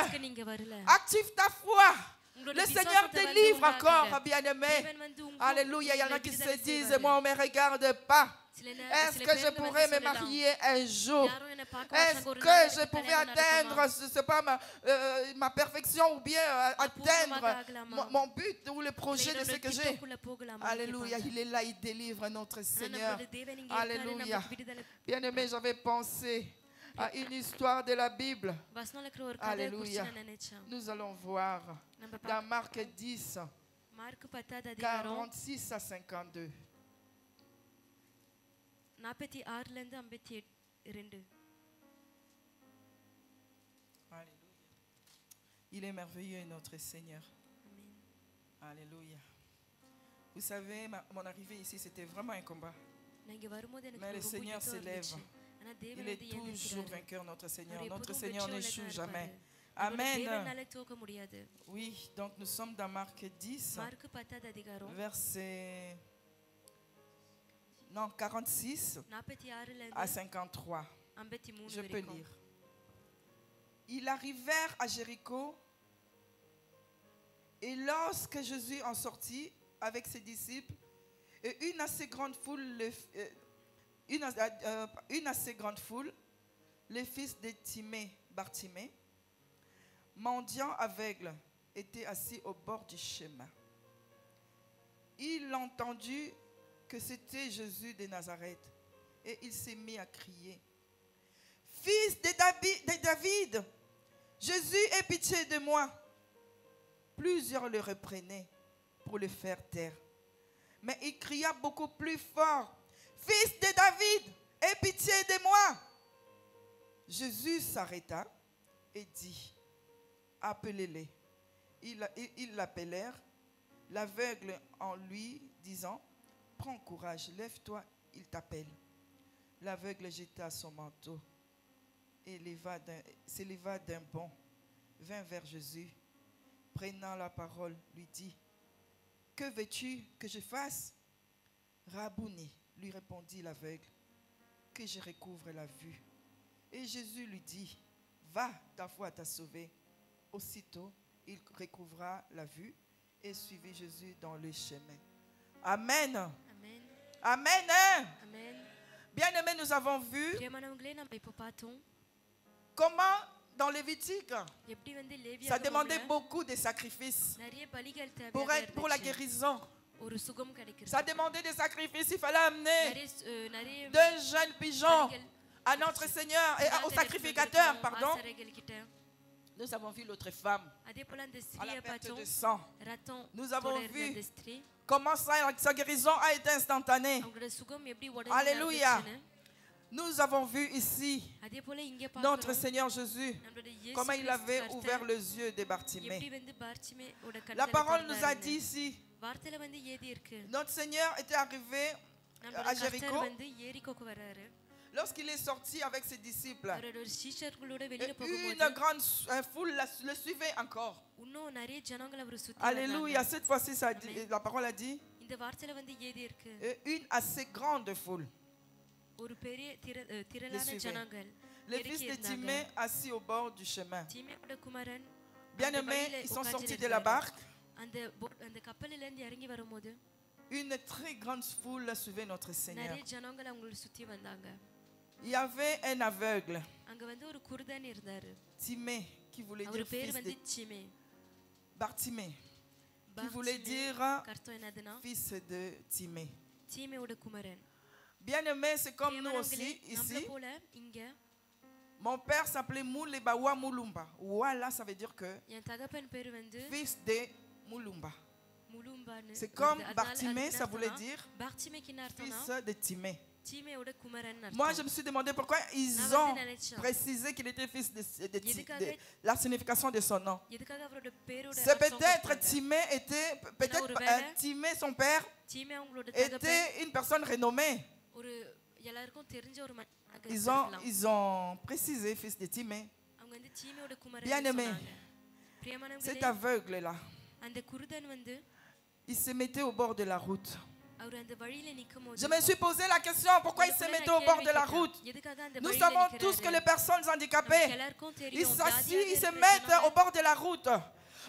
active ta foi. Le Seigneur délivre encore, bien-aimé. Alléluia, il y en a qui se disent, moi on ne me regarde pas. Est-ce que je pourrais me marier un jour? Est-ce que je pouvais atteindre, je ne sais pas, ma perfection ou bien atteindre mon but ou le projet de ce que j'ai? Alléluia, il est là, il délivre notre Seigneur. Alléluia. Bien-aimé, j'avais pensé à une histoire de la Bible. Alléluia. Nous allons voir dans Marc 10, 46 à 52. Alléluia. Il est merveilleux, notre Seigneur. Alléluia. Vous savez, mon arrivée ici, c'était vraiment un combat. Mais le Seigneur s'élève. Il est toujours vainqueur, notre Seigneur. Notre Seigneur n'échoue jamais. Amen. Oui, donc nous sommes dans Marc 10, verset 46 à 53. Je peux lire. Ils arrivèrent à Jéricho, et lorsque Jésus en sortit avec ses disciples, et une assez grande foule, le fils de Timée, Bartimée, mendiant aveugle, était assis au bord du chemin. Il entendit que c'était Jésus de Nazareth, et il s'est mis à crier, « Fils de David, Jésus, aie pitié de moi. » Plusieurs le reprenaient pour le faire taire. Mais il cria beaucoup plus fort, « Fils de David, aie pitié de moi. » Jésus s'arrêta et dit, « Appelez-les. » Ils l'appelèrent, l'aveugle en lui disant, « Prends courage, lève-toi, il t'appelle. » L'aveugle jeta son manteau et s'éleva d'un bond, vint vers Jésus, prenant la parole, lui dit, « Que veux-tu que je fasse? » « Rabouni, lui répondit l'aveugle, « que je recouvre la vue. » Et Jésus lui dit, « Va, ta foi t'a sauvé. » Aussitôt, il recouvra la vue et suivit Jésus dans le chemin. Amen. Amen. Amen. Amen. Bien-aimés, nous avons vu comment dans Lévitique, ça demandait beaucoup de sacrifices pour la guérison. Ça demandait des sacrifices. Il fallait amener 2 jeunes pigeons à notre Seigneur et au sacrificateur, pardon. Nous avons vu l'autre femme à la perte de sang. Nous avons vu comment sa guérison a été instantanée. Alléluia. Nous avons vu ici notre Seigneur Jésus, comment il avait ouvert les yeux de Bartimée. La parole nous a dit ici, notre Seigneur était arrivé à Jéricho. Lorsqu'il est sorti avec ses disciples, une grande foule le suivait encore. Alléluia. Cette fois-ci, la parole a dit une assez grande foule le suivait. Les fils de Timée assis au bord du chemin. Bien-aimés, ils sont sortis de la barque. Une très grande foule suivait notre Seigneur. Il y avait un aveugle, Timée, qui voulait dire fils de Bartimée, qui voulait dire fils de Timée. Bien-aimé, c'est comme nous aussi ici. Mon père s'appelait Moulebawa Moulumba. Voilà, ça veut dire que fils de Moulumba. C'est comme Bartimée, ça voulait dire fils de Timée. Moi, je me suis demandé pourquoi ils ont précisé qu'il était fils de la signification de son nom. C'est peut-être Timée était, peut-être Timée, son père, était une personne renommée. Ils ont précisé fils de Timée. Bien-aimé, பிரியமானவர்களே, cet aveugle-là, அந்த குருடன் வந்து il se mettait au bord de la route. அவர் அந்த வழியில நிக்கும்போது Je me suis posé la question, pourquoi il se mettait au bord de la route? எதுக்காக அந்த Nous வழியில savons நிக்கிறாரு? tous que les personnes handicapées, நமக்கு எல்லாருக்கும் ils தெரியும், s'assient, வியாதியாக ils se இருக்கிற mettent ஜனங்க au bord de la route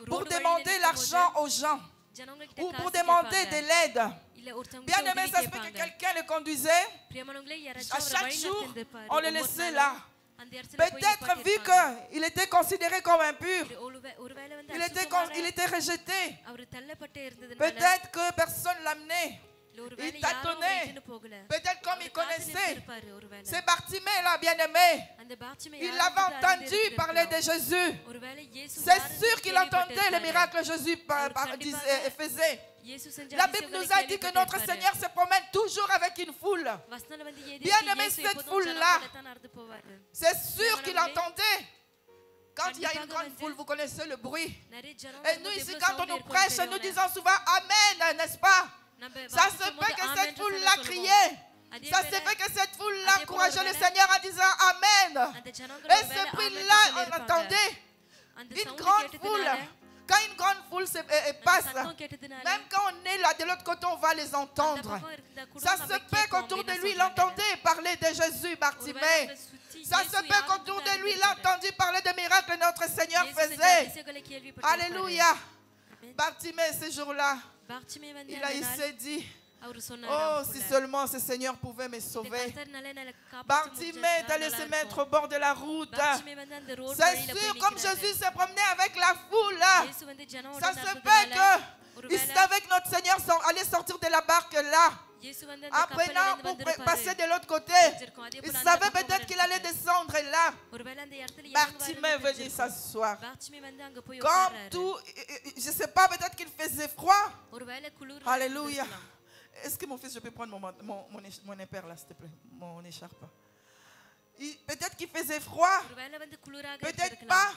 pour road demander வழியில l'argent நிக்கும்போது aux gens ஜனங்கள்கிட்ட ou pour காசு demander de கேட்பாங்க. l'aide. இல்ல ஒருத்தவங்க Bien aimé, உதவி ça se fait que கேட்பாங்க. quelqu'un le conduisait, பிரியமானவர்களே, à யாராச்சும் ஒரு chaque வழி jour, நடத்திருப்பாரு. on le ஒவ்வொரு laissait நாளும் là. அந்த இடத்துல போய் Peut-être vu நிப்பாட்டிருப்பாங்க. qu'il était considéré comme impur, ஒருவேளை வந்து il était rejeté. அவர் தள்ளப்பட்டு இருந்ததுனால Peut-être que personne l'amenait. இல்ல ஒருவேளை il யாரும் tâtonnait. அவரை போகல. Peut-être comme il அவர் காத்து connaissait. நின்னுருப்பாரு ஒருவேளை. C'est Bartimée là, bien-aimé. அந்த பாத்திமை Il யாரும் avait வந்து entendu அறிந்திருந்திருக்கலாம். parler de Jésus. ஒருவேளை இயேசு C'est யாருன்னு sûr qu'il entendait les கேள்விப்பட்டிருப்பாரு. miracles que Jésus faisait. இயேசு செஞ்ச La Bible nous a dit que notre Seigneur se promène toujours avec une foule. வசனம் வந்து எது Bien-aimé, இயேசு cette எப்போதும் foule-là, ஜனங்களோட தான் நடந்து போவாரு. C'est sûr qu'il entendait. Quand il y a une grande foule, vous connaissez le bruit. நிறைய ஜனங்க Et nous ici, quand on nous prêche, nous disons souvent Amen, n'est-ce pas? Ça se fait que cette foule-là criait. Ça se fait que cette foule-là encourageait le Seigneur en disant Amen. Et ce bruit-là, on entendait. Une grande foule. Quand une grande foule passe, même quand on est là de l'autre côté, on va les entendre. Ça se fait qu'autour de lui, il entendait parler de Jésus, Bartimée. Ça se fait qu'autour de lui, il a entendu parler des miracles que notre Seigneur faisait. Alléluia. Bartimée, ce jour-là, il s'est dit, oh, si seulement ce Seigneur pouvait me sauver. Bartimée est allé se mettre au bord de la route. C'est sûr, comme Jésus se promenait avec la foule, ça se fait qu'il savait que notre Seigneur allait sortir de la barque là. Apprenant pour passer de l'autre côté, il savait peut-être qu'il allait descendre là. Bartimée est venu s'asseoir. Comme tout, je ne sais pas, peut-être qu'il faisait froid. Alléluia. Est-ce que mon fils, je peux prendre mon éper là, s'il te plaît, mon écharpe? Peut-être qu'il faisait froid, peut-être pas,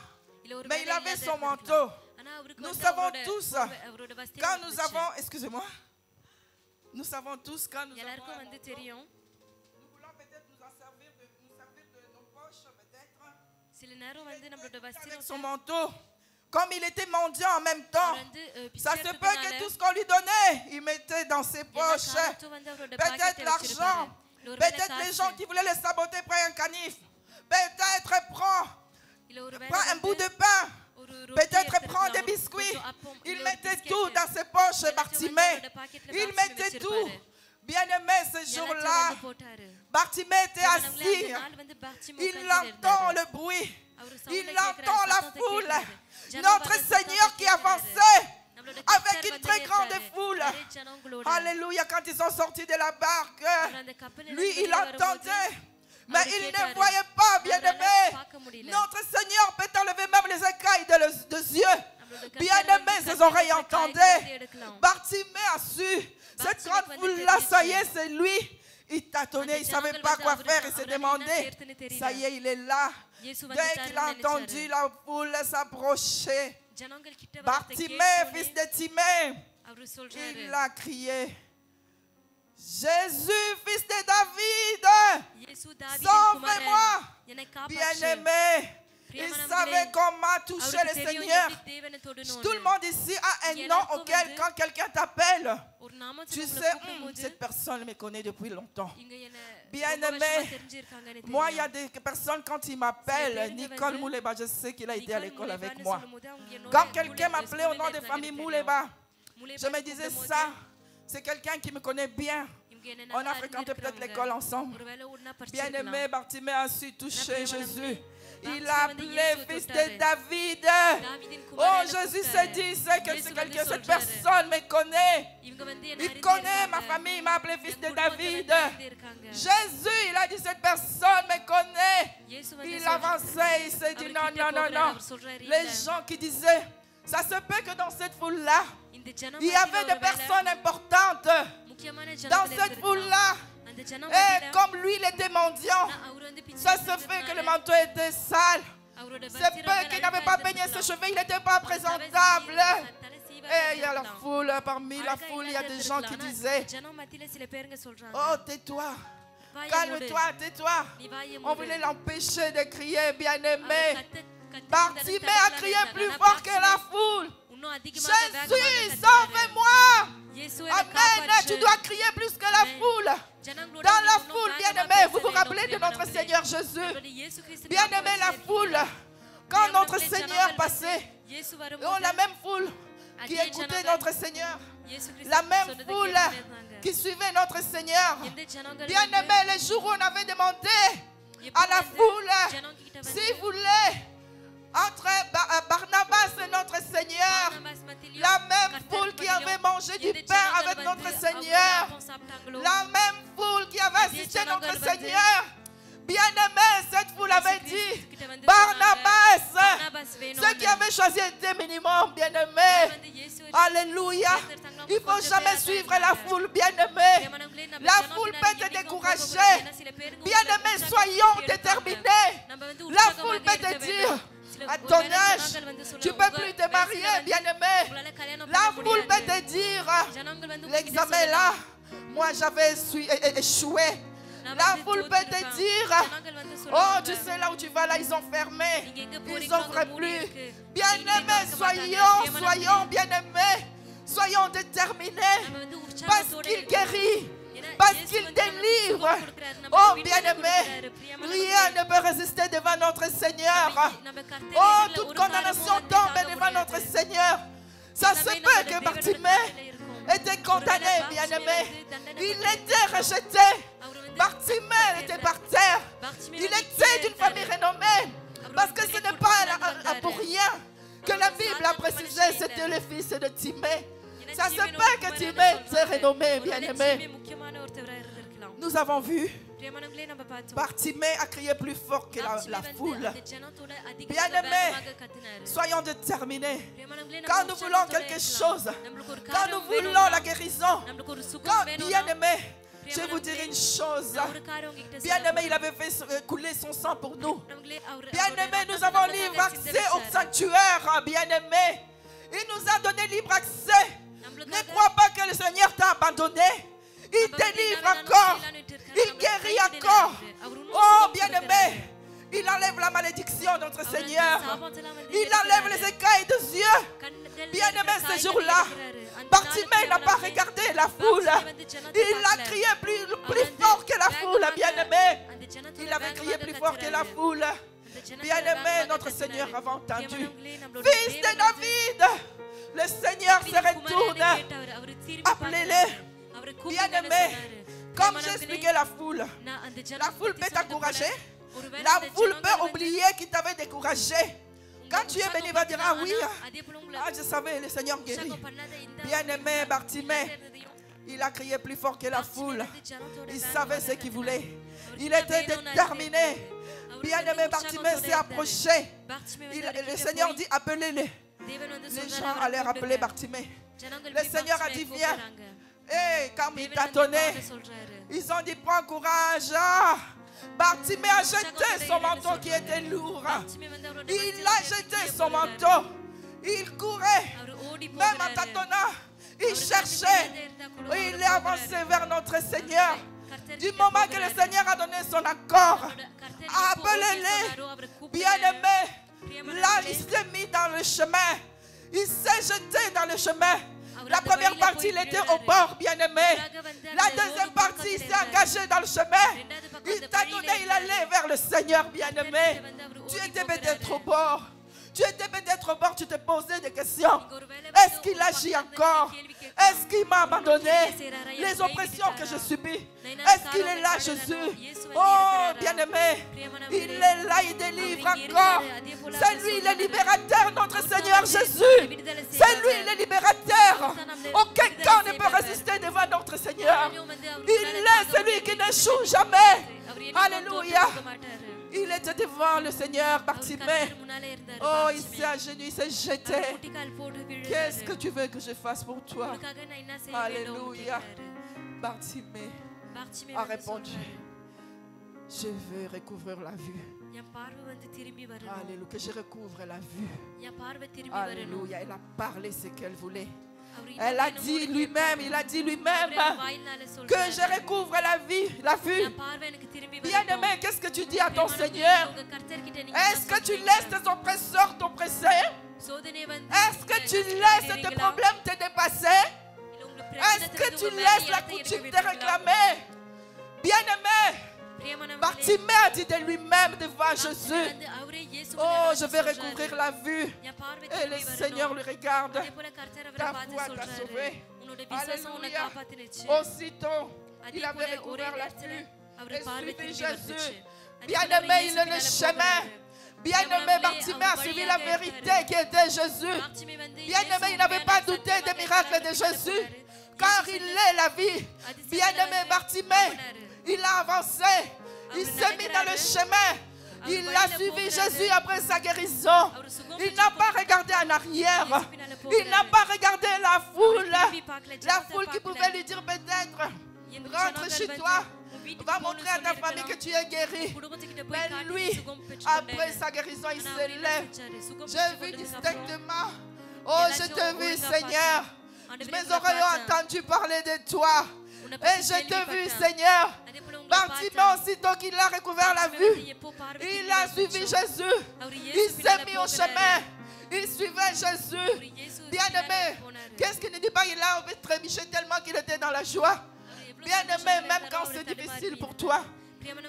mais il avait son manteau. Nous savons tous, quand nous avons, excusez-moi, nous savons tous quand nous avons un manteau, nous voulons peut-être nous servir de nos poches, peut-être, avec son manteau. Comme il était mendiant en même temps, ça se peut que tout ce qu'on lui donnait, il mettait dans ses poches. Peut-être l'argent, peut-être les gens qui voulaient le saboter prennent un canif. Peut-être prend un bout de pain. Peut-être prend des biscuits. Il mettait tout dans ses poches, Bartimée. Il mettait tout. Bien-aimé, ce jour-là, Bartimée était assis. Il entend le bruit. Il entend la foule. Notre Seigneur qui avançait avec une très grande foule. Alléluia, quand ils sont sortis de la barque, lui, il entendait. Mais il ne voyait pas, bien-aimé. Notre Seigneur peut enlever même les écailles de yeux. Bien-aimé, ses oreilles entendaient. Bartimée a su. Cette grande foule-là, ça y est, c'est lui. Il tâtonnait, il ne savait pas quoi faire, il se demandait. Ça y est, il est là. Dès qu'il a entendu la foule s'approcher, Bartimée, fils de Timée, il a crié, Jésus, fils de David, sauve-moi. Bien-aimé, il savait comment toucher le Seigneur. Tout le monde ici a un nom auquel, quand quelqu'un t'appelle, tu sais, cette personne me connaît depuis longtemps. Bien-aimé, moi, il y a des personnes, quand ils m'appellent, Nicole Mouleba, je sais qu'il a été à l'école avec moi. Quand quelqu'un m'appelait au nom de famille Mouleba, je me disais ça, c'est quelqu'un qui me connaît bien. On a fréquenté peut-être l'école ensemble. Bien-aimé, Bartimée a su toucher Jésus. Il a appelé fils de David. Oh, Jésus s'est dit, c'est quelqu'un, cette personne me connaît. Il connaît ma famille, il m'a appelé fils de David. Jésus, il a dit, cette personne me connaît. Il avançait, il s'est dit, non, non, non, non. Les gens qui disaient, ça se peut que dans cette foule-là, il y avait des personnes importantes. Dans cette foule-là, et comme lui, il était mendiant, ça se fait que le manteau était sale. C'est peu qu'il n'avait pas peigné ses cheveux, il n'était pas présentable. Et il y a la foule, parmi la foule, il y a des gens qui disaient, oh, tais-toi, calme-toi, tais-toi. On voulait l'empêcher de crier, bien-aimé. Bartimée a crié plus fort que la foule. Jésus, sauve-moi. Amen. Tu dois crier plus que la foule. Dans la foule, bien-aimé, vous vous rappelez de notre Seigneur Jésus. Bien-aimé, la foule, quand notre Seigneur passait, la même foule qui écoutait notre Seigneur, la même foule qui suivait notre Seigneur. Bien-aimé, les jours où on avait demandé à la foule, s'il voulait, entre Barnabas et notre Seigneur, la même foule qui avait mangé du pain avec notre Seigneur, la même foule qui avait assisté notre Seigneur, bien-aimé, cette foule avait dit, Barnabas, ceux qui avaient choisi étaient minimum, bien-aimé. Alléluia. Il ne faut jamais suivre la foule, bien-aimé. La foule peut te décourager. Bien-aimé, soyons déterminés. La foule peut te dire, à ton âge, tu ne peux plus te marier, bien-aimé. La foule peut te dire, l'examen là, moi j'avais échoué. La foule peut te dire, oh, tu sais là où tu vas là, ils ont fermé, ils n'ouvrent plus. Bien-aimés, soyons bien-aimés, soyons déterminés, parce qu'il guérit, parce qu'il délivre. Oh, bien-aimés, rien ne peut résister devant notre Seigneur. Oh, toute condamnation tombe devant notre Seigneur. Ça se peut que Bartimée était condamné, bien-aimé. Il était rejeté. Bartimée était par terre. Il était d'une famille renommée. Parce que ce n'est pas pour rien que la Bible a précisé c'était le fils de Timée. Ça se peut que Timée était renommé, bien-aimé. Nous avons vu, Bartimée a crié plus fort que la foule. Bien-aimés, soyons déterminés. Quand nous voulons quelque chose, quand nous voulons la guérison, bien-aimés, je vais vous dire une chose. Bien-aimé, il avait fait couler son sang pour nous. Bien-aimé, nous avons libre accès au sanctuaire. Bien-aimé, il nous a donné libre accès. Ne crois pas que le Seigneur t'a abandonné. Il délivre encore. Il guérit encore. Oh, bien-aimé, il enlève la malédiction, notre Seigneur. Il enlève les écailles des yeux. Bien-aimé, ce jour-là, Bartimée n'a pas regardé la foule. Il a crié plus fort que la foule, bien-aimé. Il avait crié plus fort que la foule. Bien-aimé, notre Seigneur avait entendu. Fils de David, le Seigneur se retourne. Appelez-le. Bien-aimé, comme j'expliquais la foule peut t'encourager. La foule peut oublier qu'il t'avait découragé. Quand tu es béni, il va dire, ah oui, je savais, le Seigneur guérit. Bien-aimé Bartimée, il a crié plus fort que la foule. Il savait ce qu'il voulait. Il était déterminé. Bien-aimé Bartimée s'est approché. Le Seigneur dit, appelez-les. Les gens allaient appeler Bartimée. Le Seigneur a dit, viens. Et comme il t'a donné, ils ont dit, prends courage. Bartimée a jeté son manteau qui était lourd. Il a jeté son manteau. Il courait. Même en tâtonnant, il cherchait. Il est avancé vers notre Seigneur. Du moment que le Seigneur a donné son accord, appelez-les. Bien-aimés, là, il s'est mis dans le chemin. Il s'est jeté dans le chemin. La première partie, il était au bord, bien-aimé. La deuxième partie, il s'est engagé dans le chemin. Il t'a donné, il allait vers le Seigneur, bien-aimé. Tu étais peut-être au bord. Tu étais peut-être au bord, tu te posais des questions. Est-ce qu'il agit encore? Est-ce qu'il m'a abandonné? Les oppressions que je subis, est-ce qu'il est là, Jésus? Oh, bien-aimé, il est là, il délivre encore. C'est lui le libérateur, notre Seigneur Jésus. C'est lui le libérateur. Aucun camp ne peut résister devant notre Seigneur. Il est celui qui n'échoue jamais. Alléluia. Il était devant le Seigneur, Bartimée. Oh, il s'est agenouillé, il s'est jeté. Qu'est-ce que tu veux que je fasse pour toi? Alléluia. Bartimée a répondu, je veux recouvrir la vue. Alléluia, que je recouvre la vue. Alléluia, elle a parlé ce qu'elle voulait. Elle a dit lui-même, il a dit lui-même que je recouvre la vue. Bien-aimé, qu'est-ce que tu dis à ton Seigneur? Est-ce que tu laisses tes oppresseurs t'oppresser? Est-ce que tu laisses tes problèmes te dépasser? Est-ce que tu laisses la coutume te réclamer? Bien-aimé, Bartimée a dit de lui-même devant Jésus, oh, je vais recouvrir la vue. Et le Seigneur le regarde. Ta foi t'a sauvé. Alléluia. Aussitôt, il avait recouvert la vue et suivi Jésus. Bien-aimé, il est le chemin. Bien-aimé, Bartimée a suivi la vérité qui était Jésus. Bien-aimé, il n'avait pas douté des miracles de Jésus, car il est la vie. Bien-aimé, Bartimée, il a avancé. Il s'est mis dans le chemin. Il a suivi Jésus après sa guérison. Il n'a pas regardé en arrière. Il n'a pas regardé la foule qui pouvait lui dire peut-être, rentre chez toi. Va montrer à ta famille que tu es guéri. Mais lui, après sa guérison, il se lève. J'ai vu distinctement. Oh, je te vu, Seigneur. Mes oreilles ont entendu parler de toi. Et je te vu, Seigneur. Bartimée, aussitôt qu'il a recouvert la vue, il a suivi Jésus. Il s'est mis au chemin. Il suivait Jésus. Bien-aimé, qu'est-ce qu'il ne dit pas? Il a trébuché tellement qu'il était dans la joie. Bien-aimé, même quand c'est difficile pour toi,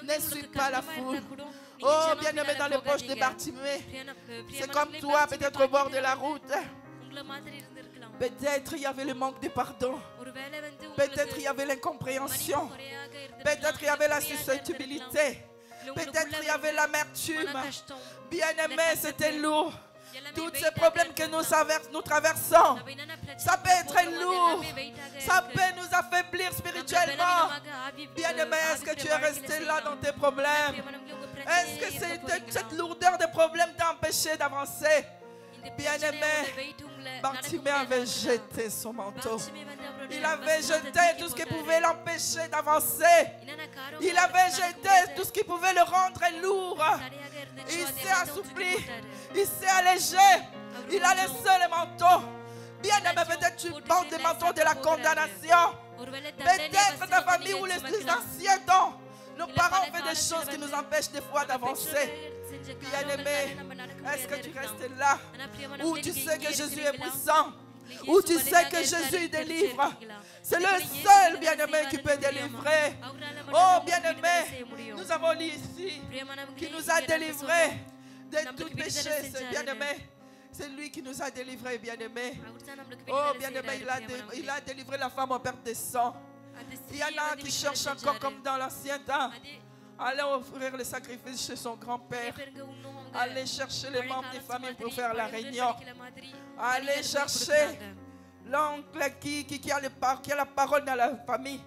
ne suis pas la foule. Oh, bien-aimé, dans les poches de Bartimée, c'est comme toi, peut-être au bord de la route. Peut-être il y avait le manque de pardon. Peut-être il y avait l'incompréhension. Peut-être il y avait la susceptibilité. Peut-être il y avait l'amertume. Bien-aimé, c'était lourd. Tous ces problèmes que nous traversons, ça peut être lourd. Ça peut nous affaiblir spirituellement. Bien-aimé, est-ce que tu es resté là dans tes problèmes? Est-ce que cette lourdeur de problèmes t'a empêché d'avancer? Bien-aimé, Bartimée avait jeté son manteau. Il avait jeté tout ce qui pouvait l'empêcher d'avancer. Il avait jeté tout ce qui pouvait le rendre lourd. Il s'est assoupli. Il s'est allégé. Il a laissé le manteau. Bien-aimé, peut-être tu portes le manteau de la condamnation. Peut-être ta famille ou les anciens temps. Nos parents ont fait des choses qui nous empêchent des fois d'avancer. Bien-aimé, est-ce que tu restes là où tu sais que Jésus est puissant, où tu sais que Jésus délivre? C'est le seul bien-aimé qui peut délivrer. Oh bien-aimé, nous avons lu ici qui nous a délivrés de tout péché. C'est bien-aimé, c'est lui qui nous a délivrés, bien-aimé. Oh bien-aimé, il a délivré la femme en perte de sang. Il y en a qui cherchent encore comme dans l'ancien temps. Allez offrir le sacrifice chez son grand-père. Allez chercher les membres des familles pour faire la réunion. Allez chercher l'oncle qui a la parole dans la famille.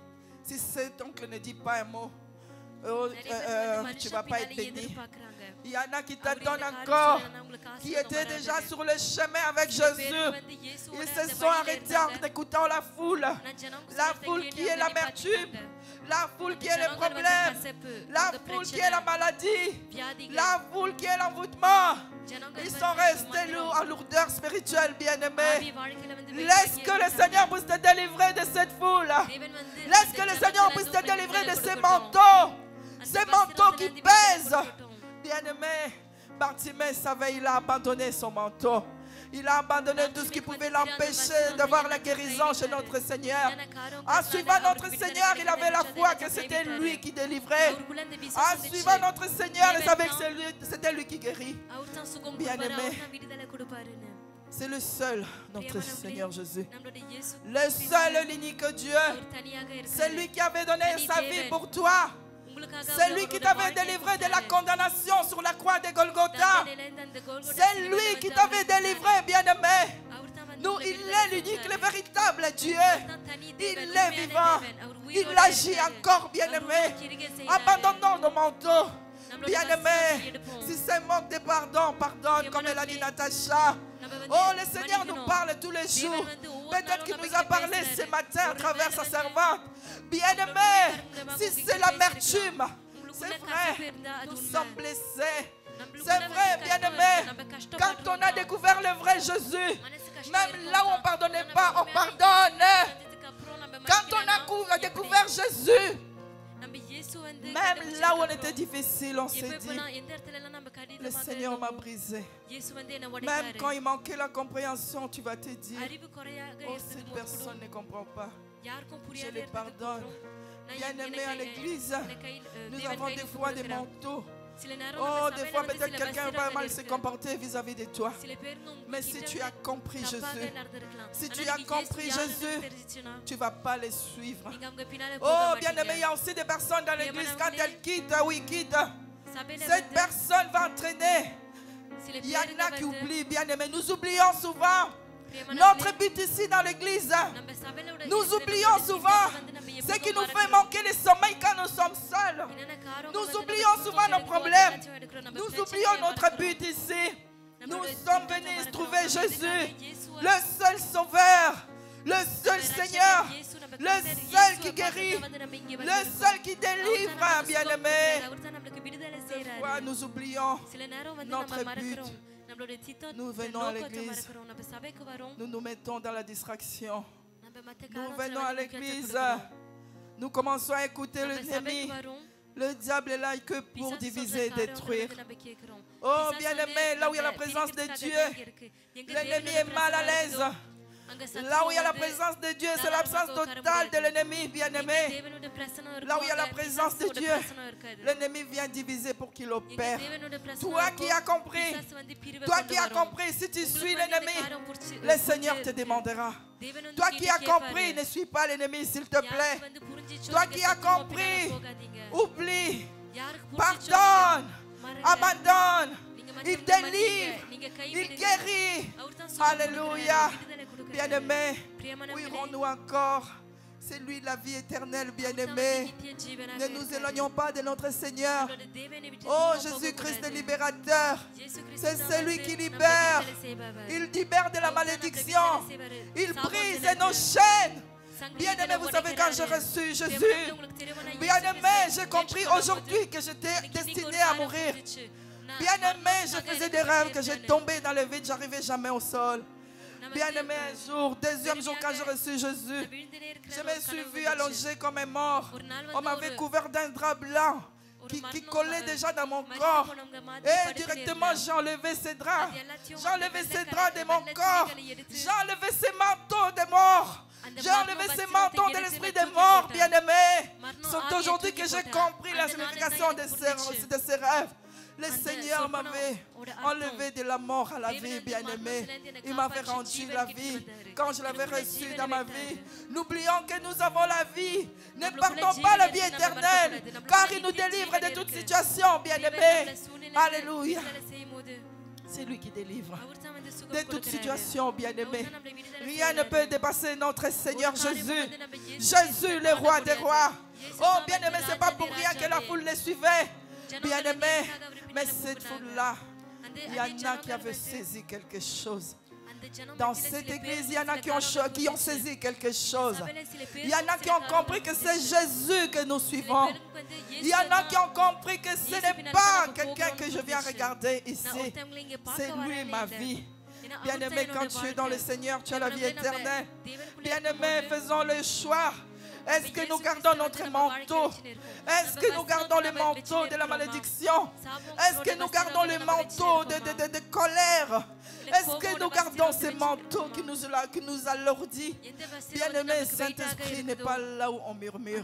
Si cet oncle ne dit pas un mot, tu ne vas pas être béni. Il y en a qui t'attendent encore, qui étaient déjà sur le chemin avec Jésus. Ils se sont arrêtés en écoutant la foule qui est l'amertume, la foule qui est le problème, la foule qui est la maladie, la foule qui est l'envoûtement. Ils sont restés en lourdeur spirituelle, bien-aimés. Laisse que le Seigneur puisse te délivrer de cette foule. Laisse que le Seigneur puisse te délivrer de ces manteaux qui pèsent. Bien-aimé, Bartimée savait, il a abandonné son manteau. Il a abandonné tout ce qui pouvait l'empêcher d'avoir la guérison chez notre Seigneur. En suivant notre Seigneur, il avait la foi que c'était lui qui délivrait. En suivant notre Seigneur, il savait que c'était lui qui guérit. Bien-aimé, c'est le seul, notre Seigneur Jésus. Le seul, l'unique Dieu. C'est lui qui avait donné sa vie pour toi. C'est lui qui t'avait délivré de la condamnation sur la croix de Golgotha. C'est lui qui t'avait délivré, bien-aimé. Nous, il est l'unique, le véritable Dieu. Il est vivant. Il agit encore, bien-aimé. Abandonnons nos manteaux. Bien-aimé, si c'est manque de pardon, pardonne, comme elle a dit Natacha. Oh, le Seigneur nous parle tous les jours. Peut-être qu'il nous a parlé ce matin à travers sa servante. Bien-aimé, si c'est l'amertume, c'est vrai, nous sommes blessés. C'est vrai, bien-aimé, quand on a découvert le vrai Jésus, Même là où on ne pardonnait pas, on pardonne. Quand on a découvert Jésus, même là où on était difficile, on s'est dit, le Seigneur m'a brisé. Même quand il manquait la compréhension, tu vas te dire, oh, cette personne ne comprend pas. Je les pardonne. Bien-aimés à l'église, nous avons des fois des manteaux. Oh, des fois peut-être quelqu'un va mal se comporter vis-à-vis de toi. Mais si tu as compris Jésus, si tu as compris Jésus, tu ne vas pas les suivre. Oh, bien-aimé, il y a aussi des personnes dans l'église, quand elles quittent, oui, quittent, cette personne va entraîner. Il y en a qui oublient, bien-aimé. Nous oublions souvent notre but ici dans l'église. Nous oublions souvent ce qui nous fait manquer le sommeil quand nous sommes seuls. Nous oublions souvent nos problèmes. Nous oublions notre but ici. Nous sommes venus trouver Jésus, le seul sauveur, le seul Seigneur, le seul qui guérit, le seul qui délivre, bien-aimé. Des fois, nous oublions notre but. Nous venons à l'église. Nous nous mettons dans la distraction. Nous venons à l'église. Nous commençons à écouter l'ennemi. Le diable est là que pour diviser et détruire. Oh, bien-aimé, là où il y a la présence de Dieu, l'ennemi est mal à l'aise. Là où il y a la présence de Dieu, c'est l'absence totale de l'ennemi, bien-aimé. Là où il y a la présence de Dieu, l'ennemi vient diviser pour qu'il opère. Toi qui as compris, si tu suis l'ennemi, le Seigneur te demandera. Toi qui as compris, ne suis pas l'ennemi, s'il te plaît. Toi qui as compris, oublie, pardonne, abandonne. Il délivre, il guérit. Alléluia. Bien-aimés, où irons-nous encore? C'est lui la vie éternelle, bien-aimés. Ne nous éloignons pas de notre Seigneur. Oh, Jésus-Christ le libérateur. C'est celui qui libère. Il libère de la malédiction. Il brise nos chaînes. Bien-aimé, vous savez, quand j'ai reçu Jésus, bien-aimé, j'ai compris aujourd'hui que j'étais destiné à mourir. Bien-aimé, je faisais des rêves que j'ai tombé dans le vide, j'arrivais jamais au sol. Bien-aimé, un jour, deuxième jour, quand j'ai reçu Jésus, je me suis vu allongé comme un mort. On m'avait couvert d'un drap blanc qui collait déjà dans mon corps. Et directement, j'ai enlevé ces draps. J'ai enlevé ces draps de mon corps. J'ai enlevé ces manteaux de mort. J'ai enlevé ces manteaux de l'esprit de mort, bien-aimé. C'est aujourd'hui que j'ai compris la signification de ces rêves. Le Seigneur m'avait enlevé de la mort à la vie, bien-aimé. Il m'avait rendu la vie quand je l'avais reçu dans ma vie. N'oublions que nous avons la vie. Ne partons pas la vie éternelle, car il nous délivre de toute situation, bien-aimé. Alléluia. C'est lui qui délivre de toute situation, bien-aimé. Rien ne peut dépasser notre Seigneur Jésus. Jésus, le roi des rois. Oh, bien-aimé, ce n'est pas pour rien que la foule les suivait. Bien-aimé, mais cette foule-là, il y en a qui avaient saisi quelque chose. Dans cette église, il y en a qui ont saisi quelque chose. Il y en a qui ont compris que c'est Jésus que nous suivons. Il y en a qui ont compris que ce n'est pas quelqu'un que je viens regarder ici. C'est lui ma vie. Bien-aimé, quand tu es dans le Seigneur, tu as la vie éternelle. Bien-aimé, faisons le choix. Est-ce que nous gardons notre manteau? Est-ce que nous gardons le manteau de la malédiction? Est-ce que nous gardons le manteau de colère? Est-ce que nous gardons ce manteau qui nous alourdit? Bien-aimé, Saint-Esprit n'est pas là où on murmure.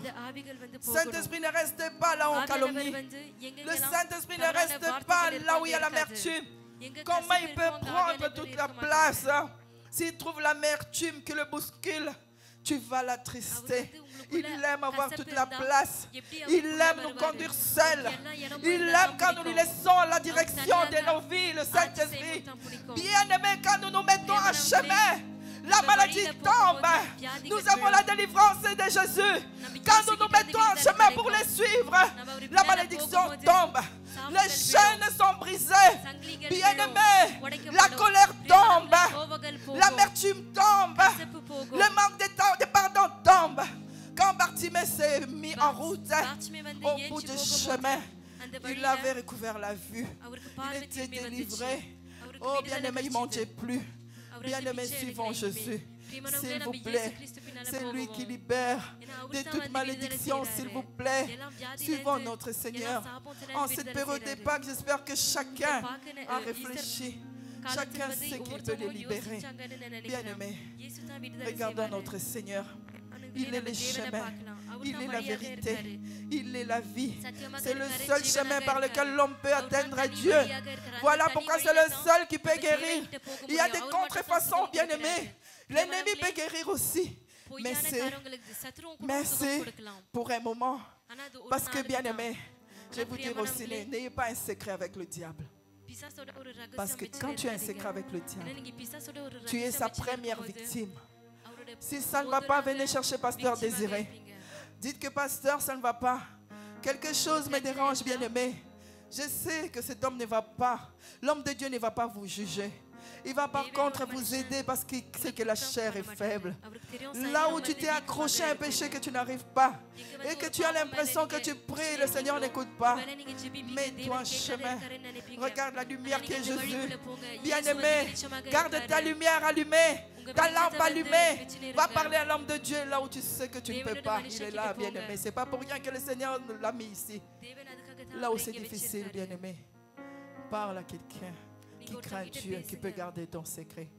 Saint-Esprit ne reste pas là où on calomnie. Le Saint-Esprit ne reste pas là où il y a l'amertume. Comment il peut prendre toute la place? S'il trouve l'amertume qui le bouscule, tu vas l'attrister. Il aime avoir toute la place. Il aime nous conduire seuls. Il aime quand nous lui laissons la direction de nos vies, le Saint-Esprit. Bien-aimé, quand nous nous mettons en chemin, la maladie tombe. Nous avons la délivrance de Jésus. Quand nous nous mettons en chemin pour les suivre, la malédiction tombe. Les chaînes sont brisées. Bien-aimé, la colère tombe. L'amertume tombe. Le manque de pardon tombe. Quand Bartimée s'est mis en route, au bout du chemin, il avait recouvert la vue. Il était délivré. Oh, bien-aimé, il ne mangeait plus. Bien-aimés, suivons Jésus. S'il vous plaît, c'est lui qui libère de toute malédiction, s'il vous plaît. Suivons notre Seigneur. En cette période de Pâques, j'espère que chacun a réfléchi. Chacun sait qu'il peut les libérer. Bien-aimés, regardons notre Seigneur. Il est le chemin, il est la vérité, il est la vie. C'est le seul chemin par lequel l'homme peut atteindre Dieu. Voilà pourquoi c'est le seul qui peut guérir. Il y a des contrefaçons, bien-aimés. L'ennemi peut guérir aussi. Mais c'est pour un moment. Parce que, bien-aimés, je vais vous dire aussi, n'ayez pas un secret avec le diable. Parce que quand tu as un secret avec le diable, tu es sa première victime. Si ça ne va pas, venez chercher Pasteur Désiré. Dites que Pasteur, ça ne va pas. Quelque chose me dérange, bien-aimé. Je sais que cet homme ne va pas. L'homme de Dieu ne va pas vous juger. Il va par contre vous aider parce qu'il sait que la chair est faible. Là où tu t'es accroché à un péché que tu n'arrives pas et que tu as l'impression que tu pries, le Seigneur n'écoute pas. Mets-toi en chemin. Regarde la lumière qui est Jésus. Bien-aimé, garde ta lumière allumée, ta lampe allumée. Va parler à l'homme de Dieu là où tu sais que tu ne peux pas. Il est là, bien-aimé. C'est pas pour rien que le Seigneur l'a mis ici. Là où c'est difficile, bien-aimé, parle à quelqu'un qui craint Dieu, qui peut garder ton secret.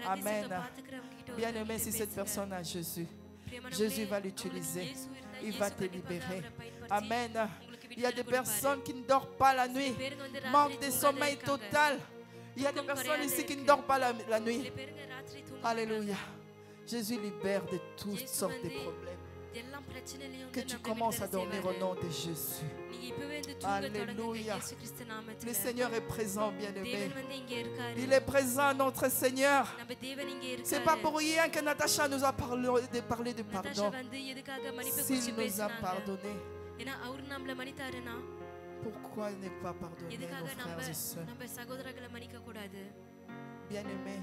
Amen. Bien-aimé, si cette personne a Jésus, Jésus va l'utiliser. Il va te libérer. Amen. Il y a des personnes qui ne dorment pas la nuit. Manque de sommeil total. Il y a des personnes ici qui ne dorment pas la nuit. Alléluia. Jésus libère de toutes sortes de problèmes. Que tu commences à dormir au nom de Jésus. Alléluia. Le Seigneur est présent, bien-aimé. Il est présent, notre Seigneur. C'est pas pour rien que Natacha nous a parlé de pardon. S'il nous a pardonné, pourquoi ne pas pardonner nos frères et sœurs? Bien-aimé,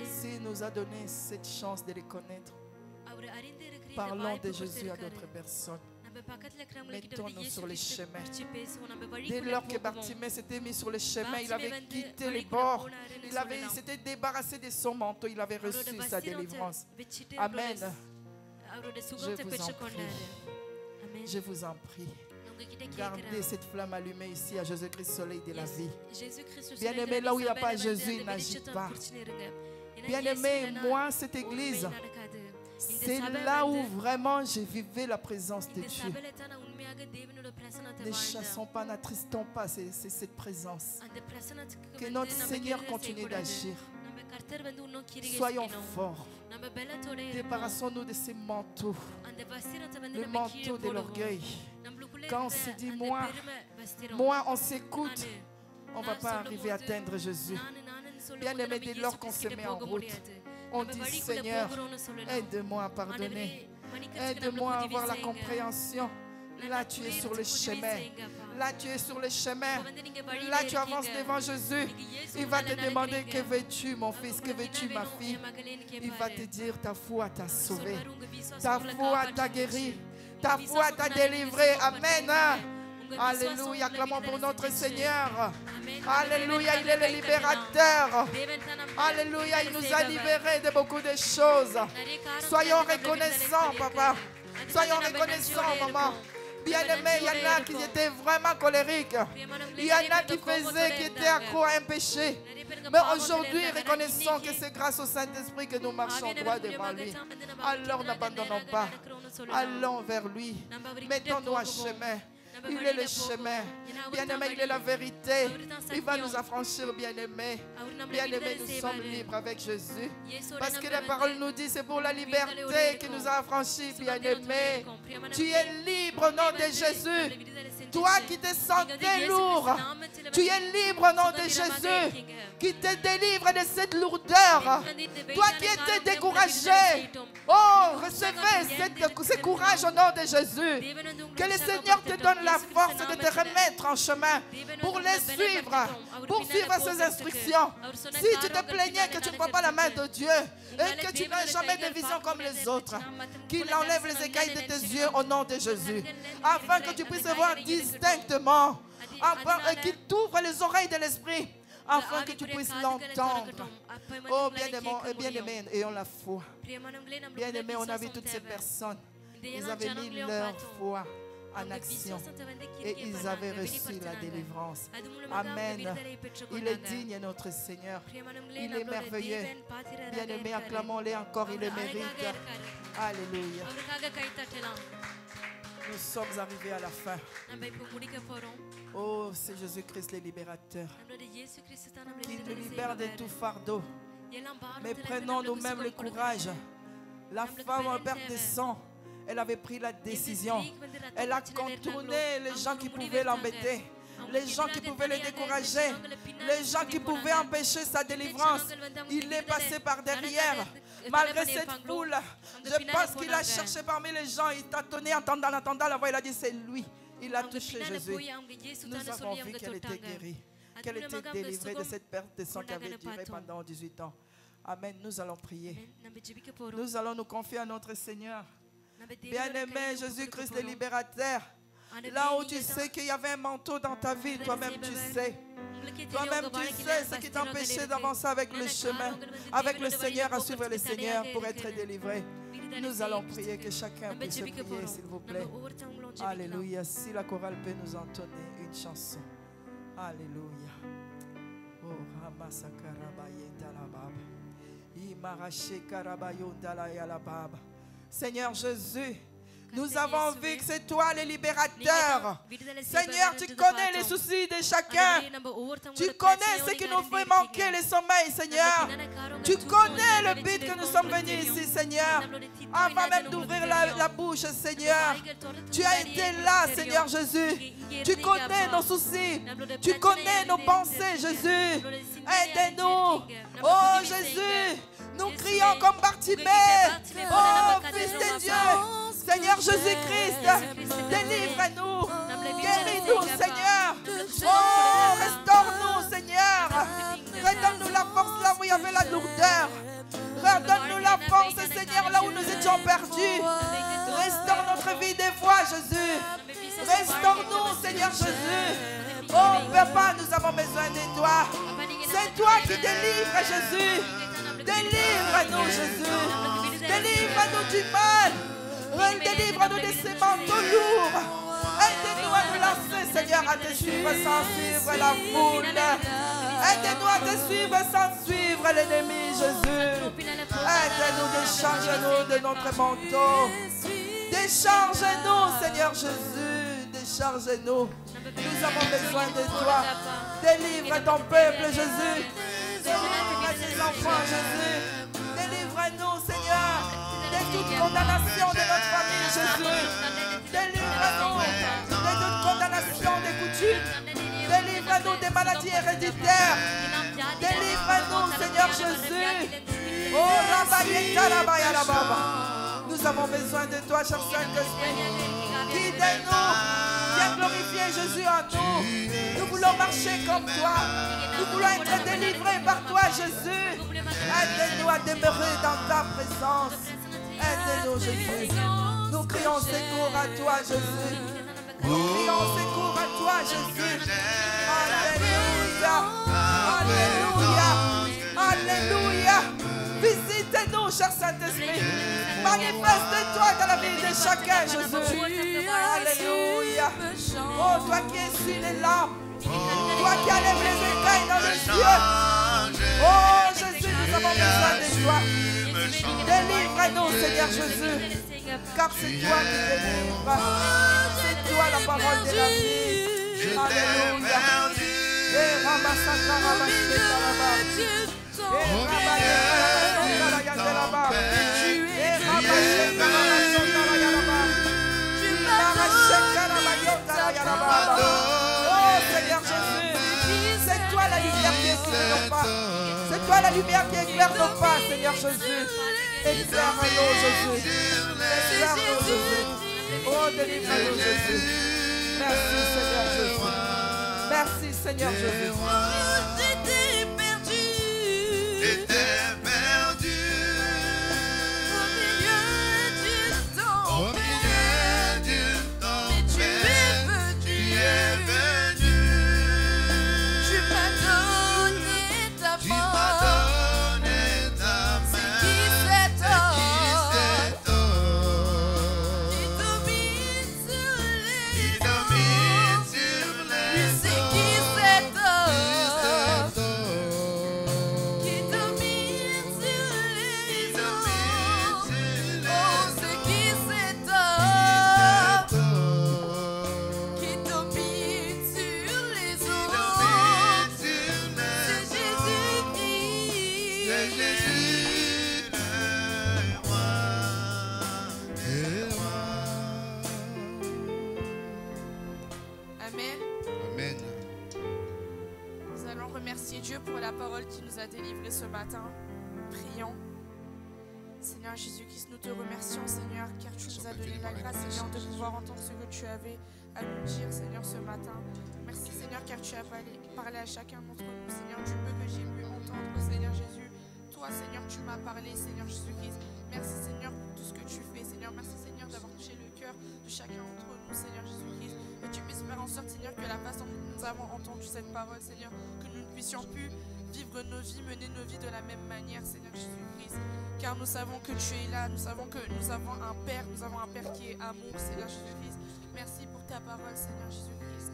s'il nous a donné cette chance de les connaître, parlons de Jésus à d'autres personnes. Mettons-nous sur le chemin. Dès lors que Bartimée s'était mis sur le chemin, il avait quitté les bords. Il s'était débarrassé de son manteau. Il avait reçu sa délivrance. Amen. Je vous en prie. Gardez cette flamme allumée ici à Jésus-Christ, soleil de la vie. Bien-aimé, là où il n'y a pas Jésus, il n'agit pas. Bien-aimé, moi, cette église, c'est là où vraiment j'ai vécu la présence de Dieu. Ne chassons pas, n'attristons pas cette présence. Que notre Seigneur continue d'agir. Soyons forts. Débarrassons-nous de ces manteaux. Le manteau de l'orgueil. Quand on se dit moi on s'écoute, on ne va pas arriver à atteindre Jésus. Bien-aimé, dès lors qu'on se met en route, on dit Seigneur, aide-moi à pardonner. Aide-moi à avoir la compréhension. Là, tu es sur le chemin. Là, tu es sur le chemin. Là, tu avances devant Jésus. Il va te demander, que veux-tu, mon fils? Que veux-tu, ma fille? Il va te dire, ta foi t'a sauvé. Ta foi t'a guéri. Ta foi t'a délivré. Amen. Alléluia. Clamons pour notre Seigneur. Alléluia. Il est le libérateur. Alléluia. Il nous a libérés de beaucoup de choses. Soyons reconnaissants, papa. Soyons reconnaissants, maman. Bien-aimés, il y en a qui étaient vraiment colériques. Il y en a qui étaient accros à un péché. Mais aujourd'hui, reconnaissons que c'est grâce au Saint-Esprit que nous marchons droit devant lui. Alors n'abandonnons pas. Allons vers lui. Mettons-nous en chemin. Il est le chemin. Bien-aimé, il est la vérité. Il va nous affranchir, bien-aimé. Bien-aimé, nous sommes libres avec Jésus. Parce que la parole nous dit, c'est pour la liberté qui nous a affranchis, bien-aimé. Tu es libre au nom de Jésus. Toi qui te sentais lourd, tu es libre au nom de Jésus. Qui te délivre de cette lourdeur. Toi qui étais découragé. Oh, recevez ce courage au nom de Jésus. Que le Seigneur te donne la force de te remettre en chemin pour les suivre, pour suivre ses instructions. Si tu te plaignais que tu ne vois pas la main de Dieu et que tu n'as jamais de vision comme les autres, qu'il enlève les écailles de tes yeux au nom de Jésus, afin que tu puisses voir distinctement, afin qu'il t'ouvre les oreilles de l'esprit, afin que tu puisses l'entendre. Oh, bien-aimé, ayons la foi. Bien-aimé, on a vu toutes ces personnes. Ils avaient mis leur foi en action et ils avaient reçu la délivrance. Amen. Il est digne, notre Seigneur. Il est merveilleux. Bien-aimé, acclamons-les encore, il le mérite. Alléluia. Nous sommes arrivés à la fin. Oh, c'est Jésus-Christ le libérateur qui nous libère de tout fardeau. Mais prenons nous-mêmes le courage. La femme en perte de sang, elle avait pris la décision. Elle a contourné les gens qui pouvaient l'embêter, les gens qui pouvaient le décourager, les gens qui pouvaient empêcher sa délivrance. Il est passé par derrière. Malgré cette foule, je pense qu'il a cherché parmi les gens. Il tâtonnait, entendant la voix. Il a dit c'est lui. Il a touché Jésus. Nous avons vu qu'elle était guérie, qu'elle était délivrée de cette perte de sang qui avait duré pendant 18 ans. Amen. Nous allons prier. Nous allons nous confier à notre Seigneur. Bien-aimé Jésus-Christ le libérateur, là où tu sais qu'il y avait un manteau dans ta vie, toi-même tu sais. Toi-même tu sais ce qui t'empêchait d'avancer avec le chemin, avec le Seigneur, à suivre le Seigneur pour être délivré. Nous allons prier, que chacun puisse prier, s'il vous plaît. Alléluia. Si la chorale peut nous entonner une chanson. Alléluia. Oh, Seigneur Jésus, nous avons vu que c'est toi le libérateur. Seigneur, tu connais les soucis de chacun. Tu connais ce qui nous fait manquer le sommeil, Seigneur. Tu connais le but que nous sommes venus ici, Seigneur. Avant même d'ouvrir la bouche, Seigneur. Tu as été là, Seigneur Jésus. Tu connais nos soucis. Tu connais nos pensées, Jésus. Aide-nous. Oh Jésus, nous crions comme Bartimée. Oh Fils de Dieu. Seigneur Jésus-Christ, délivre-nous, guéris-nous, Seigneur. Oh, restaure-nous, Seigneur. Redonne-nous la force là où il y avait la lourdeur. Redonne-nous la force, Seigneur, là où nous étions perdus. Restaure notre vie des fois, Jésus. Restaure-nous, Seigneur Jésus. Oh, Papa, nous avons besoin de toi. C'est toi qui délivres, Jésus. Délivre-nous, Jésus. Délivre-nous du mal. Délivre-nous de ces manteaux lourds. Aide-nous à nous lancer, Seigneur, à te suivre sans suivre la foule. Aide-nous à te suivre sans suivre l'ennemi, Jésus. Aide-nous, décharge-nous de notre manteau. Décharge-nous, Seigneur Jésus. Décharge-nous. Nous avons besoin de toi. Délivre ton peuple, Jésus. Délivre tes enfants, Jésus. Délivre-nous, Seigneur, de toute condamnation de notre famille, Jésus. Délivre-nous de toute condamnation des coutumes. Délivre-nous des maladies héréditaires. Délivre-nous, Seigneur Jésus. Oh, nous avons besoin de toi, cher Saint-Esprit. Guide-nous. Viens glorifier Jésus en nous. Nous voulons marcher comme toi. Nous voulons être délivrés par toi, Jésus. Aide-nous à demeurer dans ta présence. Aide-nous, Jésus. Nous crions secours à toi, Jésus. Nous crions secours à toi, Jésus. Alléluia. Alléluia. Alléluia. Visite-nous, cher Saint-Esprit. Manifeste-toi dans la vie de chacun, Jésus. Alléluia. Oh, toi qui essuies les larmes. Toi qui enlèves les écailles dans les yeux. Oh, Jésus, nous avons besoin de toi. Délivre-nous, Seigneur Jésus. Car c'est toi qui délivres. C'est toi la parole de la vie. Alléluia. Et Ramasaka Ramasheka là-bas. Et Ramasaka là-bas. Et Ramasaka là-bas. Oh Seigneur Jésus, c'est toi la lumière qui éclaire nos pas. C'est toi la lumière qui éclaire nos pas, Seigneur Jésus. Éclaire-nous, Jésus. Éclaire-nous, Jésus. Oh, délivre-nous, Jésus. Merci, Seigneur Jésus. Merci, Seigneur Jésus. J'étais perdu. J'étais perdu. Au milieu du temps. Au milieu du temps. Mais tu es venu. Tu es venu. Tu m'as donné Dieu pour la parole qu'il nous a délivrée ce matin. Prions. Seigneur Jésus-Christ, nous te remercions, Seigneur, car tu nous as donné la grâce, Seigneur, de pouvoir entendre ce que tu avais à nous dire, Seigneur, ce matin. Merci, Seigneur, car tu as parlé à chacun d'entre nous, Seigneur, du peu que j'ai pu entendre, Seigneur Jésus. Toi, Seigneur, tu m'as parlé, Seigneur Jésus-Christ. Merci, Seigneur, pour tout ce que tu fais, Seigneur. Merci, Seigneur, d'avoir touché le cœur de chacun d'entre nous, Seigneur Jésus-Christ. Que tu puisses faire en sorte, Seigneur, que la façon dont nous avons entendu cette parole, Seigneur, que nous ne puissions plus vivre nos vies, mener nos vies de la même manière, Seigneur Jésus-Christ. Car nous savons que tu es là, nous savons que nous avons un Père qui est amour, Seigneur Jésus-Christ. Merci pour ta parole, Seigneur Jésus-Christ.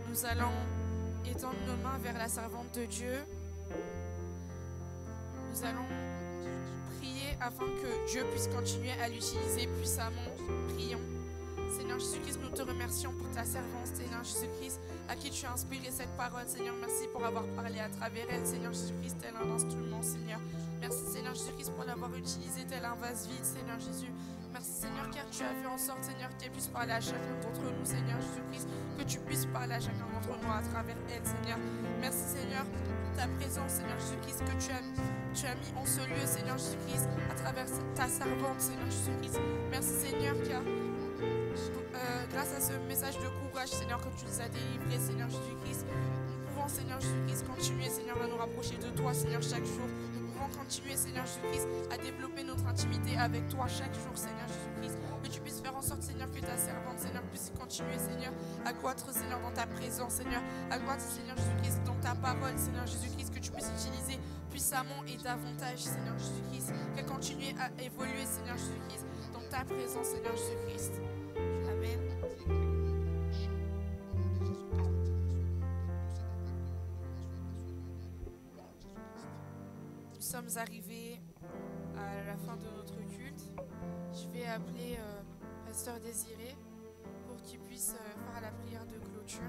Nous allons étendre nos mains vers la servante de Dieu. Nous allons prier afin que Dieu puisse continuer à l'utiliser puissamment. Prions. Seigneur Jésus-Christ, nous te remercions pour ta servante, Seigneur Jésus-Christ, à qui tu as inspiré cette parole. Seigneur, merci pour avoir parlé à travers elle, Seigneur Jésus-Christ, tel un instrument, Seigneur. Merci, Seigneur Jésus-Christ, pour l'avoir utilisé tel un vase vide, Seigneur Jésus. Merci, Seigneur, car tu as fait en sorte, Seigneur, qu'elle puisse parler à chacun d'entre nous, Seigneur Jésus-Christ, que tu puisses parler à chacun d'entre nous à travers elle, Seigneur. Merci, Seigneur, pour ta présence, Seigneur Jésus-Christ, que tu as mis en ce lieu, Seigneur Jésus-Christ, à travers ta servante, Seigneur Jésus-Christ. Merci, Seigneur, car grâce à ce message de courage, Seigneur, que tu nous as délivré, Seigneur Jésus-Christ, nous pouvons, Seigneur Jésus-Christ, continuer, Seigneur, à nous rapprocher de toi, Seigneur, chaque jour. Nous pouvons continuer, Seigneur Jésus-Christ, à développer notre intimité avec toi chaque jour, Seigneur Jésus-Christ. Que tu puisses faire en sorte, Seigneur, que ta servante, Seigneur, puisse continuer, Seigneur, à croître, Seigneur, dans ta présence, Seigneur, à croître, Seigneur Jésus-Christ, dans ta parole, Seigneur Jésus-Christ, que tu puisses utiliser puissamment et davantage, Seigneur Jésus-Christ, qu'elle continue à évoluer, Seigneur Jésus-Christ, dans ta présence, Seigneur Jésus-Christ. Amen. Nous sommes arrivés à la fin de notre culte. Je vais appeler Pasteur Désiré pour qu'il puisse faire la prière de clôture.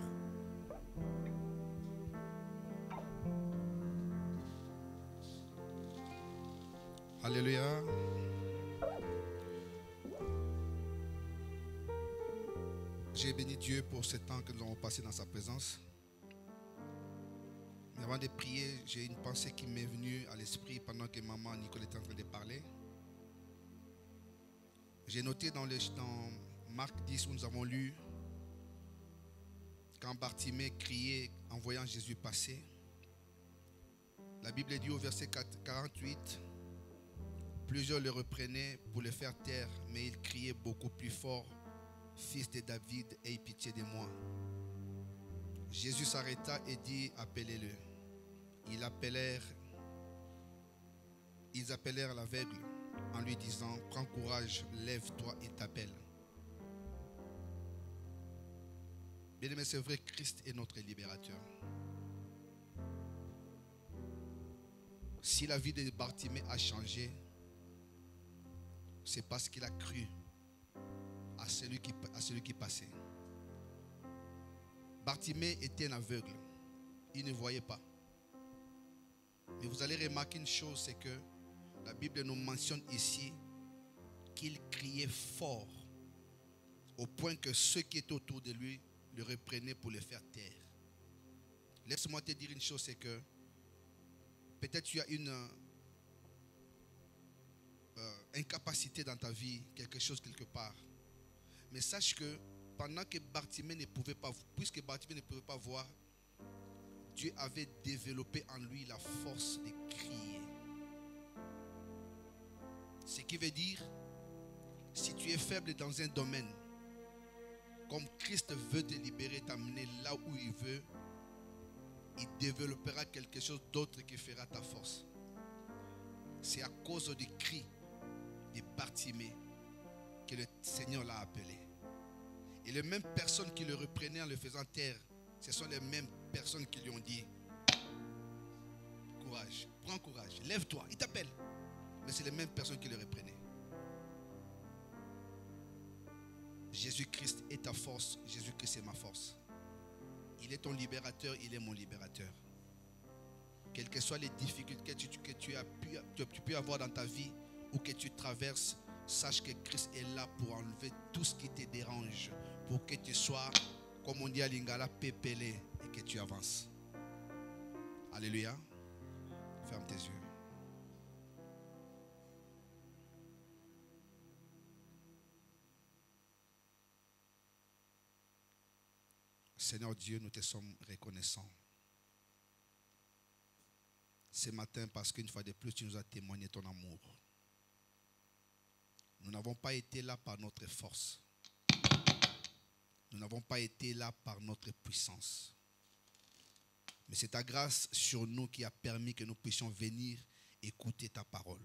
Alléluia. J'ai béni Dieu pour ce temps que nous avons passé dans sa présence. Mais avant de prier, j'ai une pensée qui m'est venue à l'esprit pendant que maman Nicole était en train de parler. J'ai noté dans Marc 10 où nous avons lu quand Bartimée criait en voyant Jésus passer. La Bible dit au verset 48, plusieurs le reprenaient pour le faire taire, mais il criait beaucoup plus fort, Fils de David, aie pitié de moi. Jésus s'arrêta et dit, appelez-le. Ils appelèrent l'aveugle en lui disant, prends courage, lève-toi et t'appelle. Bien-aimé, c'est vrai, Christ est notre libérateur. Si la vie de Bartimée a changé, c'est parce qu'il a cru à celui qui passait. Bartimée était un aveugle. Il ne voyait pas. Mais vous allez remarquer une chose, c'est que la Bible nous mentionne ici qu'il criait fort au point que ceux qui étaient autour de lui le reprenaient pour le faire taire. Laisse-moi te dire une chose, c'est que peut-être tu as une incapacité dans ta vie, quelque chose quelque part. Mais sache que pendant que Bartimée ne pouvait pas, puisque Bartimée ne pouvait pas voir, Dieu avait développé en lui la force de crier. Ce qui veut dire, si tu es faible dans un domaine, comme Christ veut te libérer, t'amener là où il veut, il développera quelque chose d'autre qui fera ta force. C'est à cause du cri de Bartimée que le Seigneur l'a appelé. Et les mêmes personnes qui le reprenaient en le faisant taire, ce sont les mêmes personnes qui lui ont dit, courage, prends courage, lève-toi, il t'appelle. Mais c'est les mêmes personnes qui le reprenaient. Jésus-Christ est ta force, Jésus-Christ est ma force. Il est ton libérateur, il est mon libérateur. Quelles que soient les difficultés que tu peux avoir dans ta vie ou que tu traverses, sache que Christ est là pour enlever tout ce qui te dérange, pour que tu sois, comme on dit à Lingala, pépélé et que tu avances. Alléluia. Ferme tes yeux. Seigneur Dieu, nous te sommes reconnaissants ce matin parce qu'une fois de plus, tu nous as témoigné ton amour. Nous n'avons pas été là par notre force. Nous n'avons pas été là par notre puissance. Mais c'est ta grâce sur nous qui a permis que nous puissions venir écouter ta parole.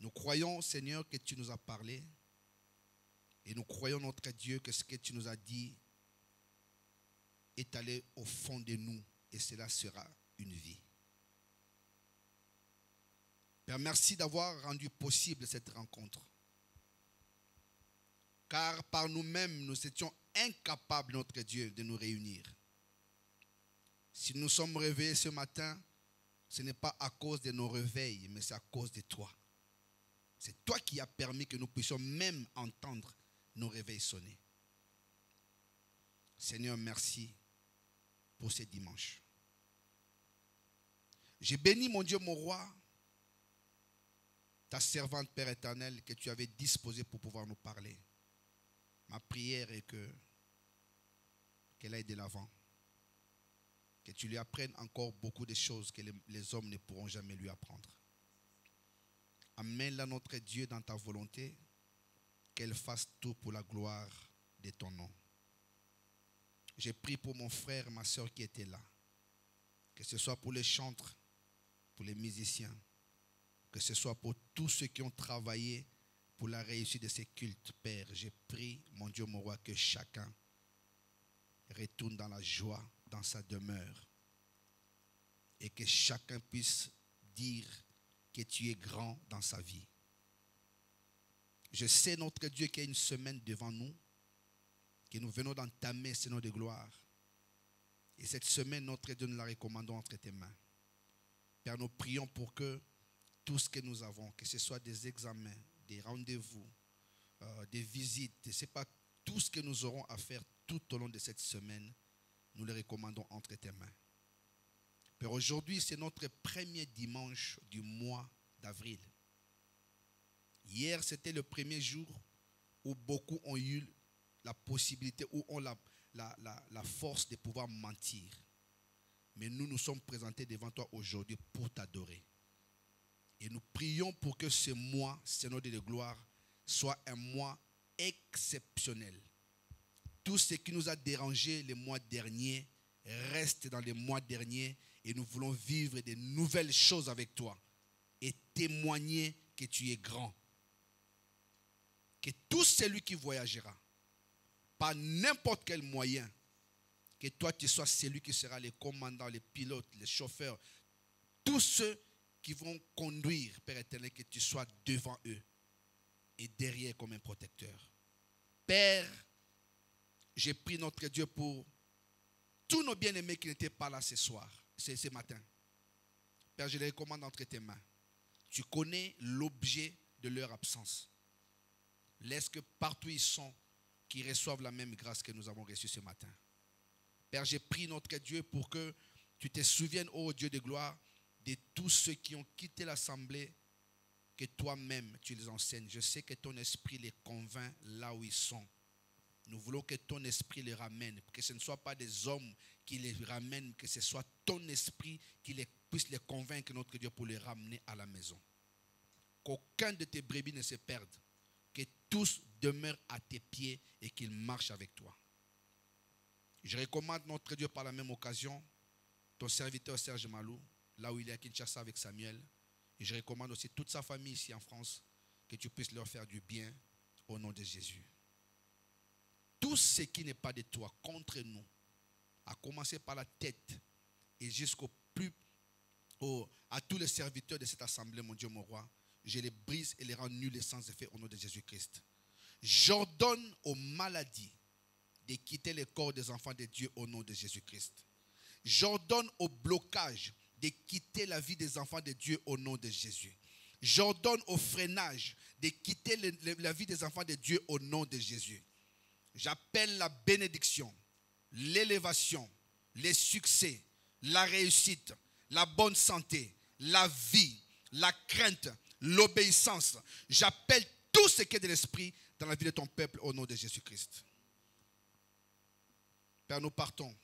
Nous croyons, Seigneur, que tu nous as parlé. Et nous croyons, notre Dieu, que ce que tu nous as dit est allé au fond de nous. Et cela sera une vie. Père, merci d'avoir rendu possible cette rencontre. Car par nous-mêmes, nous étions incapables, notre Dieu, de nous réunir. Si nous sommes réveillés ce matin, ce n'est pas à cause de nos réveils, mais c'est à cause de toi. C'est toi qui as permis que nous puissions même entendre nos réveils sonner. Seigneur, merci pour ces dimanches. J'ai béni, mon Dieu, mon roi, ta servante, Père éternel, que tu avais disposée pour pouvoir nous parler. Ma prière est qu'elle aille de l'avant. Que tu lui apprennes encore beaucoup de choses que les hommes ne pourront jamais lui apprendre. Amène-la, notre Dieu, dans ta volonté, qu'elle fasse tout pour la gloire de ton nom. J'ai prié pour mon frère et ma soeur qui étaient là. Que ce soit pour les chantres, pour les musiciens, que ce soit pour tous ceux qui ont travaillé pour la réussite de ces cultes, Père. J'ai prié, mon Dieu, mon roi, que chacun retourne dans la joie, dans sa demeure. Et que chacun puisse dire que tu es grand dans sa vie. Je sais, notre Dieu, qu'il y a une semaine devant nous, que nous venons d'entamer, Seigneur de gloire. Et cette semaine, notre Dieu, nous la recommandons entre tes mains. Père, nous prions pour que tout ce que nous avons, que ce soit des examens, des rendez-vous, des visites, je ne sais pas, tout ce que nous aurons à faire tout au long de cette semaine, nous le recommandons entre tes mains. Père, aujourd'hui, c'est notre premier dimanche du mois d'avril. Hier, c'était le premier jour où beaucoup ont eu la possibilité, où ont la force de pouvoir mentir. Mais nous nous sommes présentés devant toi aujourd'hui pour t'adorer. Et nous prions pour que ce mois, Seigneur de gloire, soit un mois exceptionnel. Tout ce qui nous a dérangé les mois derniers reste dans les mois derniers et nous voulons vivre de nouvelles choses avec toi et témoigner que tu es grand. Que tout celui qui voyagera, par n'importe quel moyen, que toi tu sois celui qui sera les commandants, les pilotes, les chauffeurs, tous ceux qui vont conduire, Père éternel, que tu sois devant eux et derrière comme un protecteur. Père, j'ai prié notre Dieu pour tous nos bien-aimés qui n'étaient pas là ce soir, ce matin. Père, je les recommande entre tes mains. Tu connais l'objet de leur absence. Laisse que partout ils sont, qu'ils reçoivent la même grâce que nous avons reçue ce matin. Père, j'ai prié notre Dieu pour que tu te souviennes, ô Dieu de gloire, de tous ceux qui ont quitté l'assemblée, que toi-même tu les enseignes. Je sais que ton esprit les convainc là où ils sont. Nous voulons que ton esprit les ramène, que ce ne soit pas des hommes qui les ramènent, que ce soit ton esprit qui puisse les convaincre, notre Dieu, pour les ramener à la maison. Qu'aucun de tes brebis ne se perde, que tous demeurent à tes pieds et qu'ils marchent avec toi. Je recommande, notre Dieu, par la même occasion, ton serviteur Serge Malou, là où il est à Kinshasa avec Samuel. Et je recommande aussi toute sa famille ici en France, que tu puisses leur faire du bien au nom de Jésus. Tout ce qui n'est pas de toi contre nous, à commencer par la tête et à tous les serviteurs de cette assemblée, mon Dieu, mon roi, je les brise et les rends nuls et sans effet au nom de Jésus-Christ. J'ordonne aux maladies de quitter le corps des enfants de Dieu au nom de Jésus-Christ. J'ordonne au blocage de quitter la vie des enfants de Dieu au nom de Jésus. J'ordonne au freinage de quitter la vie des enfants de Dieu au nom de Jésus. J'appelle la bénédiction, l'élévation, les succès, la réussite, la bonne santé, la vie, la crainte, l'obéissance. J'appelle tout ce qui est de l'esprit dans la vie de ton peuple au nom de Jésus-Christ. Père, nous partons,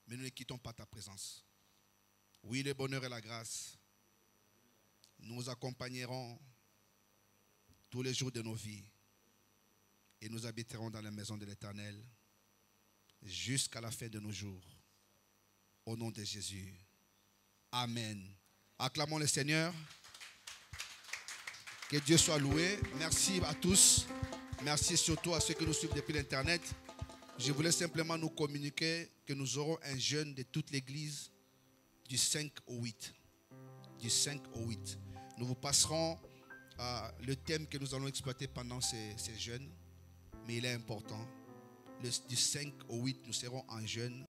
mais nous ne quittons pas ta présence. Oui, le bonheur et la grâce nous accompagneront tous les jours de nos vies et nous habiterons dans la maison de l'Éternel jusqu'à la fin de nos jours. Au nom de Jésus. Amen. Acclamons le Seigneur. Que Dieu soit loué. Merci à tous. Merci surtout à ceux qui nous suivent depuis l'Internet. Je voulais simplement nous communiquer que nous aurons un jeûne de toute l'Église du 5 au 8. Du 5 au 8. Nous vous passerons le thème que nous allons exploiter pendant ces jeûnes. Mais il est important. Du 5 au 8, nous serons en jeûne